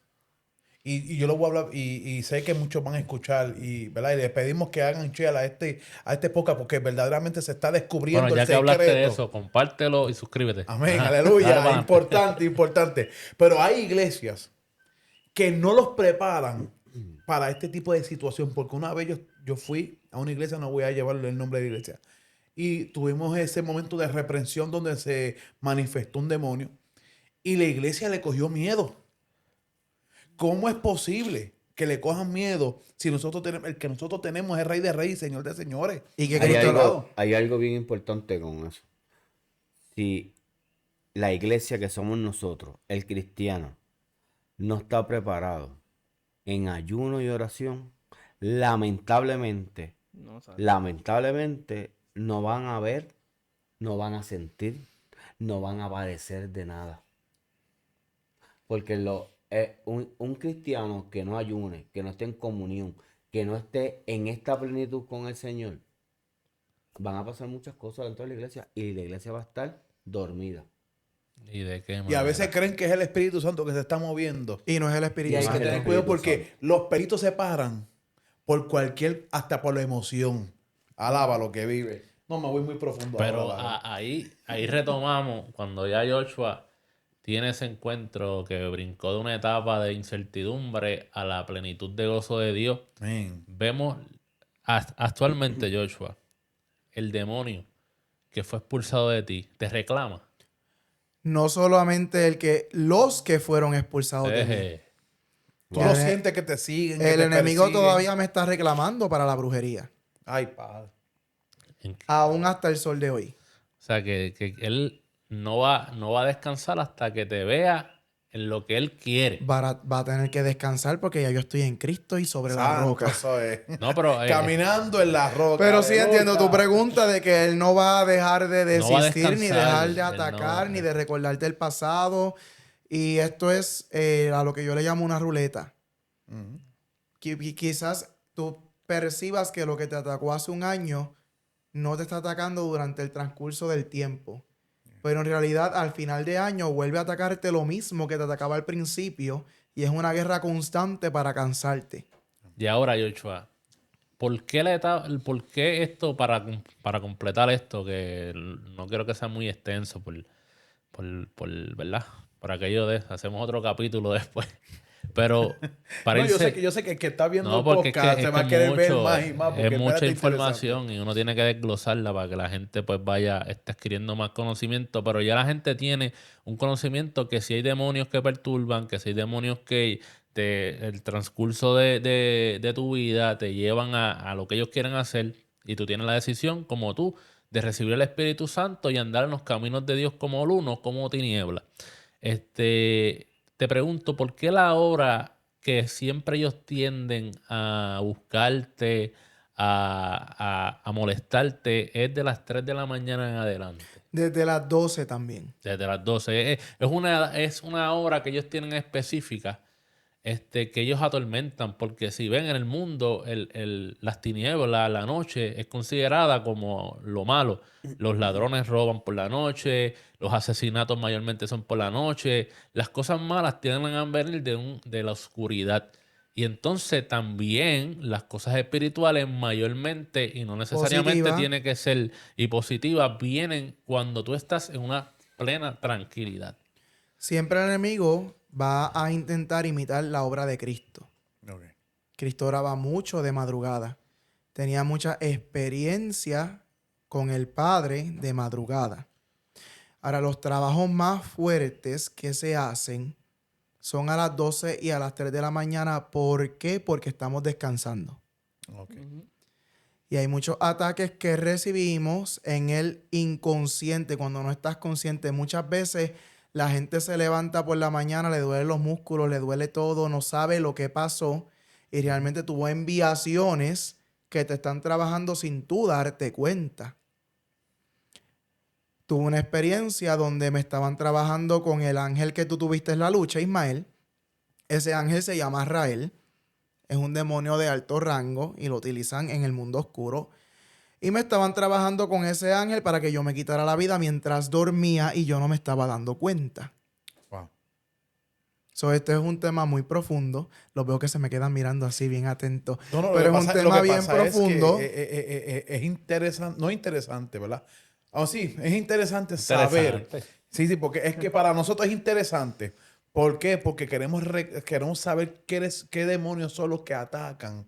y yo lo voy a hablar, y sé que muchos van a escuchar, ¿verdad? Y les pedimos que hagan share a este podcast, porque verdaderamente se está descubriendo Bueno, ya el que hablaste de secreto. eso, compártelo y suscríbete. Amén, Ajá. aleluya, Dale para adelante. importante, importante. Pero hay iglesias que no los preparan para este tipo de situación, porque una vez yo fui a una iglesia, no voy a llevarle el nombre de la iglesia, y tuvimos ese momento de reprensión donde se manifestó un demonio, y la iglesia le cogió miedo. ¿Cómo es posible que le cojan miedo si nosotros tenemos, el que nosotros tenemos es Rey de Reyes y Señor de Señores? Y que Hay Cristo algo, hay algo bien importante con eso. Si la iglesia que somos nosotros, el cristiano, no está preparado en ayuno y oración, lamentablemente no van a ver, no van a sentir, no van a padecer de nada. Porque un cristiano que no ayune, que no esté en comunión, que no esté en esta plenitud con el Señor, van a pasar muchas cosas dentro de la iglesia y la iglesia va a estar dormida. ¿Y de qué Y a manera? veces creen que es el Espíritu Santo que se está moviendo. y no es el Y Espíritu hay es que Santo. el tener cuidado Espíritu porque Santo. los peritos se paran por hasta por la emoción. Alaba lo que vive. No, me voy muy profundo. Pero ahora, ahí retomamos cuando ya Joshua tiene ese encuentro que brincó de una etapa de incertidumbre a la plenitud de gozo de Dios. Amén. Vemos actualmente, Joshua, el demonio que fue expulsado de ti, te reclama. No solamente los que fueron expulsados de mí. Eje. Tú Ya lo ve- sientes que te siguen. que El te enemigo persiguen. todavía me está reclamando para la brujería. Ay, padre. Aún hasta el sol de hoy. O sea, que él no va a descansar hasta que te vea en lo que él quiere. Va a tener que descansar porque ya yo estoy en Cristo y sobre la Santo, roca. eso es. No, pero Caminando en la roca. Pero sí entiendo tu aleluya. pregunta de que él no va a dejar de No va a desistir, ni descansar, dejar de él no- atacar, ni de recordarte el pasado. Y esto es a lo que yo le llamo una ruleta. Ujú. Quizás tú percibas que lo que te atacó hace un año no te está atacando durante el transcurso del tiempo. Pero en realidad al final de año vuelve a atacarte lo mismo que te atacaba al principio y es una guerra constante para cansarte. Y ahora, Joshua, ¿por qué esto, para completar esto, que no quiero que sea muy extenso, ¿verdad? Por aquello hacemos otro capítulo después. Pero para No, irse... yo sé que el que está viendo No, el porque podcast se va a querer ver mucho, más y más. Porque es en verdad mucha está información y uno tiene que desglosarla para que la gente pues esté adquiriendo más conocimiento, pero ya la gente tiene un conocimiento que si hay demonios que perturban, que si hay demonios que el transcurso de tu vida te llevan a lo que ellos quieren hacer y tú tienes la decisión como tú de recibir el Espíritu Santo y andar en los caminos de Dios como luz, no como tiniebla. Te pregunto, ¿por qué la hora que siempre ellos tienden a buscarte, a molestarte, es de las 3 de la mañana en adelante? Desde las 12 también. Desde las 12. Es una hora que ellos tienen específica, que ellos atormentan, porque si ven en el mundo, las tinieblas, la noche es considerada como lo malo. Los ladrones roban por la noche, los asesinatos mayormente son por la noche, las cosas malas tienden a venir de la oscuridad. Y entonces también las cosas espirituales mayormente, y no necesariamente Positiva. tiene que ser y positivas, vienen cuando tú estás en una plena tranquilidad. Siempre el enemigo va a intentar imitar la obra de Cristo. Ok. Cristo oraba mucho de madrugada. Tenía mucha experiencia con el Padre de madrugada. Ahora, los trabajos más fuertes que se hacen son a las 12 y a las 3 de la mañana. ¿Por qué? Porque estamos descansando. Ok. Y hay muchos ataques que recibimos en el inconsciente. Cuando no estás consciente, muchas veces la gente se levanta por la mañana, le duelen los músculos, le duele todo, no sabe lo que pasó. Y realmente tuvo enviaciones que te están trabajando sin tú darte cuenta. tuve una experiencia donde me estaban trabajando con el ángel que tú tuviste en la lucha, Ismael. Ese ángel se llama Rael. Es un demonio de alto rango y lo utilizan en el mundo oscuro. Y me estaban trabajando con ese ángel para que yo me quitara la vida mientras dormía y yo no me estaba dando cuenta. Wow. So, este es un tema muy profundo. Los veo que se me quedan mirando así bien atentos. No, lo Pero que es un pasa- lo tema que bien pasa es que, profundo. es interesante, no interesante, ¿verdad? Oh, sí, es interesante saber. Interesante. Sí, porque es que para nosotros es interesante. ¿Por qué? Porque queremos saber qué demonios son los que atacan.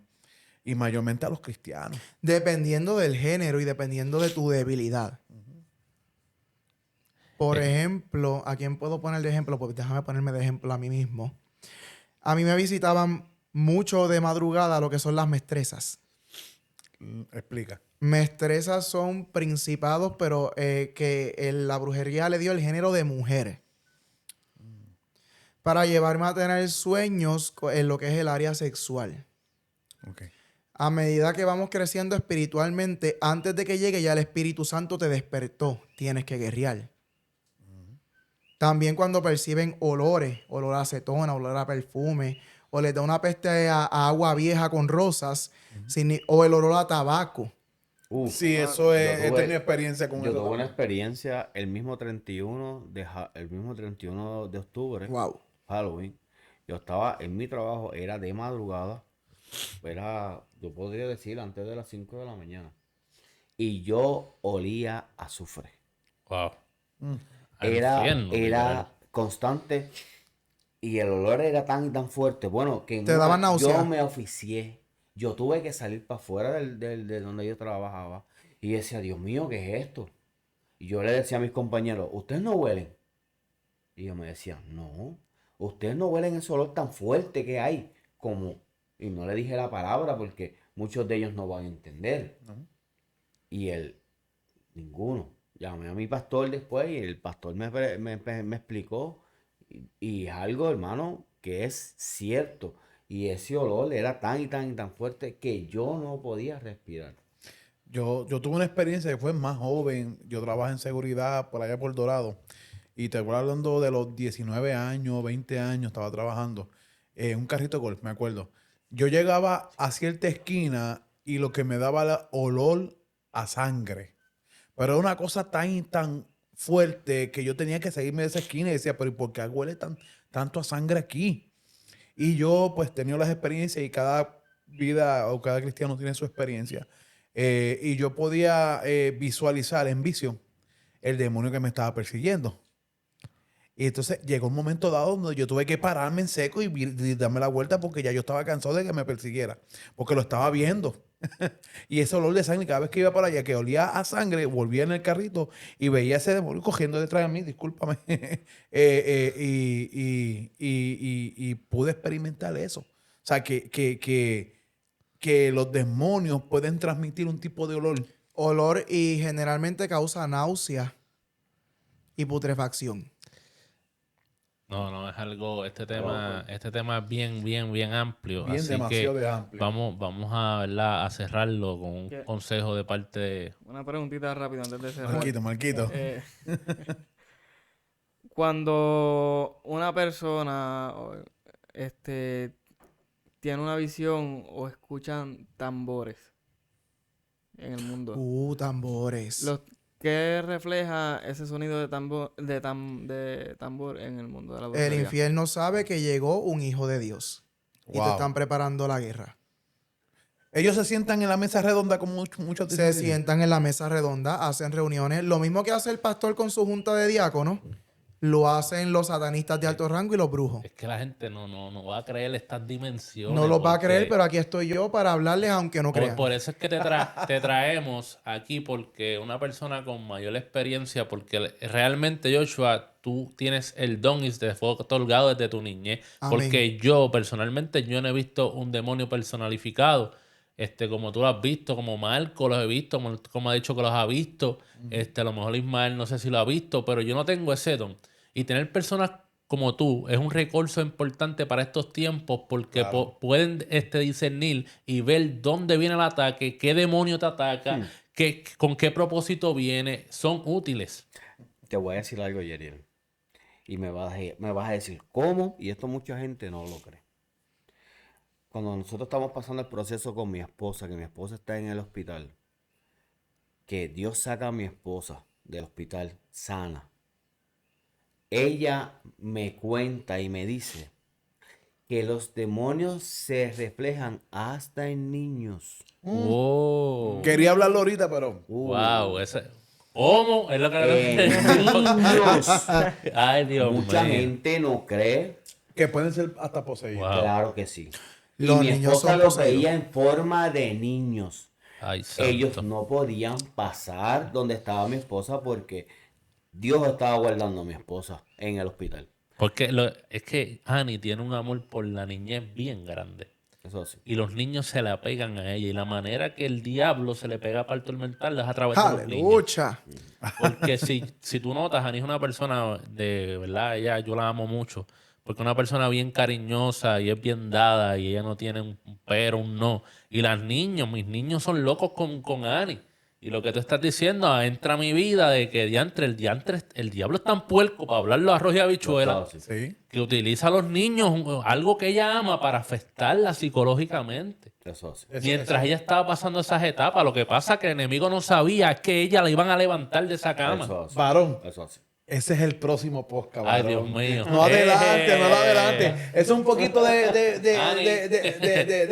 Y mayormente a los cristianos. Dependiendo del género y dependiendo de tu debilidad. Por ejemplo, ¿a quién puedo poner de ejemplo? Pues déjame ponerme de ejemplo a mí mismo. A mí me visitaban mucho de madrugada lo que son las mestresas. Explica. Mestresas son principados, pero la brujería le dio el género de mujeres. Para llevarme a tener sueños en lo que es el área sexual. Ok. A medida que vamos creciendo espiritualmente, antes de que llegue ya el Espíritu Santo te despertó. Tienes que guerrear. También cuando perciben olores, olor a acetona, olor a perfume, o les da una peste a agua vieja con rosas, o el olor a tabaco. Uf, Sí, eso es. yo He tuve- tenido experiencia con yo eso. tuve una también. experiencia el mismo 31 de octubre, Wow. Halloween. Yo estaba en mi trabajo, era de madrugada, yo podría decir antes de las 5 de la mañana. Y yo olía azufre. Wow. Al Era, infierno, literal. era constante y el olor era tan y tan fuerte. Bueno, que Te daba náusea. yo me oficié. Yo tuve que salir para afuera de donde yo trabajaba. Y decía, Dios mío, ¿qué es esto? Y yo le decía a mis compañeros, ¿ustedes no huelen? Y ellos me decían, no, ustedes no huelen ese olor tan fuerte que hay como... Y no le dije la palabra porque muchos de ellos no van a entender. Y ninguno. Llamé a mi pastor después y el pastor me explicó. Y es algo, hermano, que es cierto. Y ese olor era tan y tan y tan fuerte que yo no podía respirar. Yo tuve una experiencia que fue más joven. Yo trabajé en seguridad por allá por Dorado. Y te voy hablando de los 19 años, 20 años, estaba trabajando en un carrito de golf, me acuerdo. Yo llegaba a cierta esquina y lo que me daba era olor a sangre. Pero era una cosa tan y tan fuerte que yo tenía que seguirme de esa esquina y decía, pero ¿y por qué huele tanto a sangre aquí? Y yo pues tenía las experiencias y cada vida o cada cristiano tiene su experiencia. Y yo podía visualizar en visión el demonio que me estaba persiguiendo. Y entonces llegó un momento dado donde yo tuve que pararme en seco y darme la vuelta porque ya yo estaba cansado de que me persiguiera, porque lo estaba viendo. Y ese olor de sangre, cada vez que iba para allá, que olía a sangre, volvía en el carrito y veía ese demonio cogiendo detrás de mí, discúlpame. Y pude experimentar eso. O sea, que los demonios pueden transmitir un tipo de olor. Olor y generalmente causa náusea y putrefacción. No, es algo, este tema es bien amplio. Bien así demasiado que amplio. vamos a, ¿verdad?, a cerrarlo con un ¿Qué? consejo de parte de... Una preguntita rápida antes de cerrar. Marquito. Cuando una persona tiene una visión o escuchan tambores en el mundo, Tambores. ¿qué refleja ese sonido de tambor en el mundo de la El brujería? infierno sabe que llegó un hijo de Dios. Y te Wow. están preparando la guerra. Ellos se sientan en la mesa redonda con muchos Se sientan en la mesa redonda, hacen reuniones. Lo mismo que hace el pastor con su junta de diáconos, lo hacen los satanistas de alto rango y los brujos. Es que la gente no va a creer estas dimensiones. No los va a porque- creer, pero aquí estoy yo para hablarles aunque no crean. Por eso es que te traemos aquí, porque una persona con mayor experiencia, porque realmente, Joshua, tú tienes el don y te fue otorgado desde tu niñez. Amén. Porque personalmente, yo no he visto un demonio personalificado. Como tú lo has visto, como Marco los he visto, como ha dicho que los ha visto. A lo mejor Ismael no sé si lo ha visto, pero yo no tengo ese don. Y tener personas como tú es un recurso importante para estos tiempos porque Claro. pueden discernir y ver dónde viene el ataque, qué demonio te ataca, con qué propósito viene. Son útiles. te voy a decir algo, Yeriel. Y me vas a decir, ¿cómo? Y esto mucha gente no lo cree. Cuando nosotros estamos pasando el proceso con mi esposa, que mi esposa está en el hospital, que Dios saca a mi esposa del hospital sana, ella me cuenta y me dice que los demonios se reflejan hasta en niños. Wow. Quería hablarlo ahorita, pero... Wow, ese... ¿Cómo? Es lo que Niños. Ay, Dios Mucha mío. gente no cree. Que pueden ser hasta poseídos. Wow. Claro que sí. Y Los mi niños esposa son los poseídos. veía en forma de niños. Ay, santo. Ellos no podían pasar donde estaba mi esposa porque Dios estaba guardando a mi esposa en el hospital. Porque es que Annie tiene un amor por la niñez bien grande. Eso sí. Y los niños se le apegan a ella. Y la manera que el diablo se le pega para atormentarla es a través de los niños. Aleluya. Porque si tú notas, Annie es una persona de verdad, yo la amo mucho. Porque es una persona bien cariñosa y es bien dada y ella no tiene un pero, un no. Y mis niños son locos con Annie. Y lo que tú estás diciendo, entra a mi vida de que el diablo es tan puerco para hablarlo a arroz y habichuela, Sí. Sí. que utiliza a los niños, algo que ella ama, para afectarla psicológicamente. Eso sí. Mientras ella estaba pasando esas etapas, lo que pasa es que el enemigo no sabía que ella la iban a levantar de esa cama. Eso sí. Varón, Eso sí. ese es el próximo podcast, Ay, varón. Dios mío. No adelante, no lo adelante. Eso es un poquito de Ani.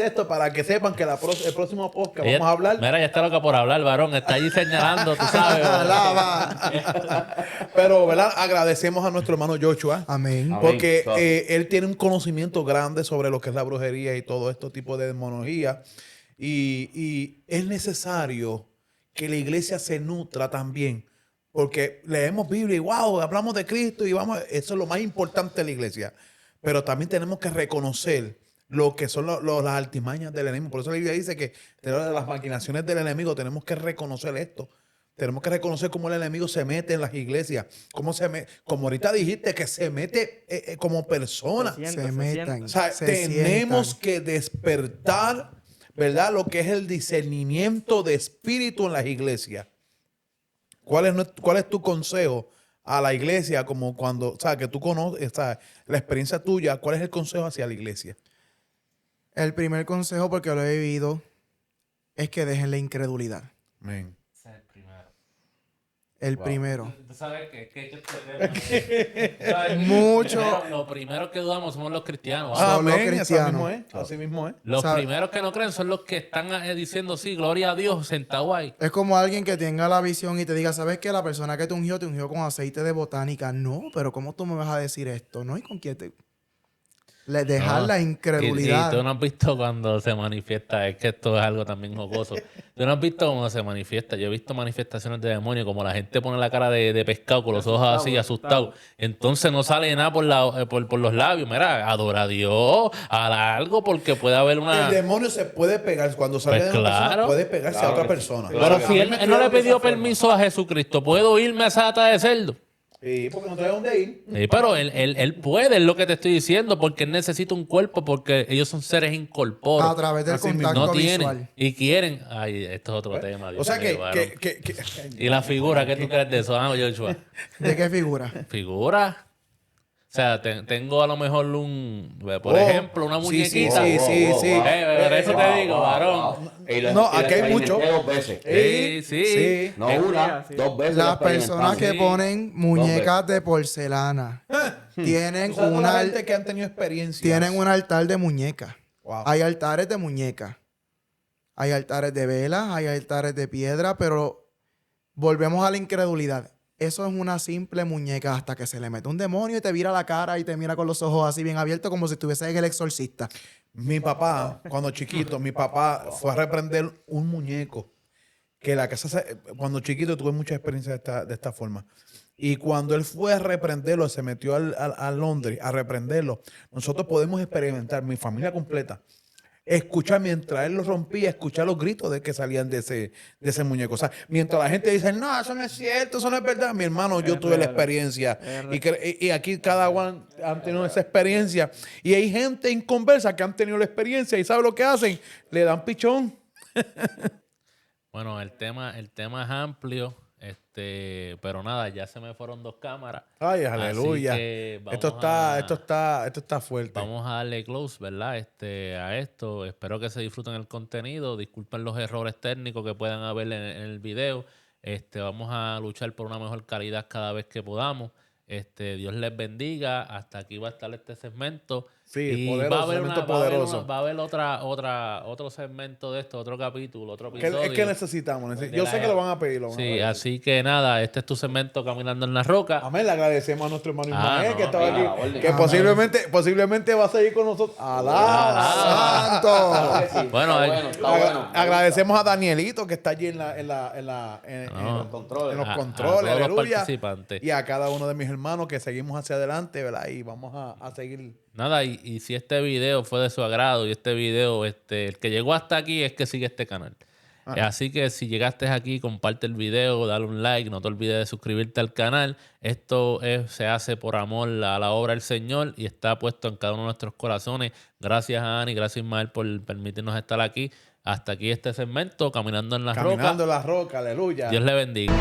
esto para que sepan que el próximo podcast Ella- vamos a hablar. Mira, ya está loca por hablar, varón. Está allí señalando, tú sabes. Alaba. Pero, ¿verdad? Agradecemos a nuestro hermano Joshua. Amén. Amén. Porque Claro. él tiene un conocimiento grande sobre lo que es la brujería y todo este tipo de demonología. Y es necesario que la iglesia se nutra también. Porque leemos Biblia y wow, hablamos de Cristo y vamos, eso es lo más importante de la iglesia. Pero también tenemos que reconocer lo que son las artimañas del enemigo. Por eso la Biblia dice que de las maquinaciones del enemigo tenemos que reconocer esto. Tenemos que reconocer cómo el enemigo se mete en las iglesias. Como ahorita dijiste, que se mete como persona. Se metan. O sea, se tenemos sientan. que despertar, ¿verdad? Lo que es el discernimiento de espíritu en las iglesias. ¿Cuál es tu consejo a la iglesia? Como cuando, o sea, que tú conoces, o sea, la experiencia tuya, ¿cuál es el consejo hacia la iglesia? El primer consejo, porque lo he vivido, es que dejen la incredulidad. Amén. Ese es el primero. El primero. Tú sabes que Mucho. Lo primero que dudamos somos los cristianos. Solo Amén, cristiano. así mismo es. Los ¿Sabe? primeros que no creen son los que están diciendo sí, gloria a Dios, sentado ahí. Es como alguien que tenga la visión y te diga, ¿sabes qué? La persona que te ungió con aceite de botánica. No, pero ¿cómo tú me vas a decir esto? ¿No? ¿Y con quién te...? Dejar No. la Y incredulidad. tú no has visto cuando se manifiesta, es que esto es algo también jocoso. Tú no has visto cómo se manifiesta. Yo he visto manifestaciones de demonios, como la gente pone la cara de pescado con los ojos así, asustado. Entonces no sale nada por los labios. Mira, adora a Dios, haga algo, porque puede haber una. El demonio se puede pegar, cuando sale Pues de una persona, claro. puede pegarse a Claro otra que sí. persona. Pero si él no le pidió pidió permiso a Jesucristo, ¿puedo irme a esa ata de cerdo? Sí, porque no trae dónde ir. Sí, pero él puede, es lo que te estoy diciendo, porque él necesita un cuerpo, porque ellos son seres incorpóreos. A través del Así mismo. contacto No visual. tienen y quieren. Ay, esto es otro tema. Dios O sea mío, varón. que ¿Y la figura? ¿Qué tú crees de eso, Joshua? ¿De qué figura? ¿Figura? O sea, tengo a lo mejor por Oh, ejemplo, una sí, muñequita. sí. Por eso te digo, varón. No, aquí hay mucho. 2 veces. Sí. No Sí, una, sí. 2 veces. Las lo personas que Sí. experimentamos. ponen muñecas de porcelana tienen, ¿Tú sabes una, la gente que han tenido experiencias? tienen un altar de muñecas. Wow. Hay altares de muñecas. Hay altares de velas, hay altares de piedra, pero volvemos a la incredulidad. Eso es una simple muñeca hasta que se le mete un demonio y te vira la cara y te mira con los ojos así bien abiertos como si estuviese en El Exorcista. Mi papá, cuando chiquito, mi papá fue a reprender un muñeco. Que la casa, cuando chiquito tuve mucha experiencia de esta forma. Y cuando él fue a reprenderlo, se metió a Londres a reprenderlo. Nosotros podemos experimentar, mi familia completa, escuchar mientras él lo rompía, escuchar los gritos de que salían de ese muñeco. O sea, mientras la gente dice, no, eso no es cierto, eso no es verdad. Mi hermano, yo tuve la experiencia. Y aquí cada uno han tenido esa experiencia. Y hay gente inconversa que han tenido la experiencia y ¿sabe lo que hacen? Le dan pichón. Bueno, el tema es amplio. Pero nada, ya se me fueron 2 cámaras. Ay, Así aleluya. que Esto está fuerte. vamos a darle close, ¿verdad? A esto. Espero que se disfruten el contenido. Disculpen los errores técnicos que puedan haber en el video. Vamos a luchar por una mejor calidad cada vez que podamos. Dios les bendiga. Hasta aquí va a estar este segmento. Sí, y poderoso, va a haber segmento poderoso. va a haber otro segmento de esto, otro capítulo, otro ¿Qué, episodio. es que necesitamos? Yo sé que lo van a pedir. Sí, así que nada, este es tu segmento Caminando en la Roca. Amén, le agradecemos a nuestro hermano Ah, Ismael no, que estaba mira, aquí, que posiblemente va a seguir con nosotros. ¡Alá! ¡Santo! Bueno, Agradecemos a Danielito que está allí en los controles, a todos los aleluya. participantes. Y a cada uno de mis hermanos que seguimos hacia adelante, ¿verdad? Y vamos a seguir. Nada, y si este video fue de su agrado y este video, el que llegó hasta aquí es que sigue este canal. Así que si llegaste aquí, comparte el video, dale un like, no te olvides de suscribirte al canal. Esto se hace por amor a la obra del Señor y está puesto en cada uno de nuestros corazones. Gracias a Ani, gracias Ismael por permitirnos estar aquí. Hasta aquí este segmento, Caminando en la Roca. Caminando en la roca, aleluya. Dios le bendiga.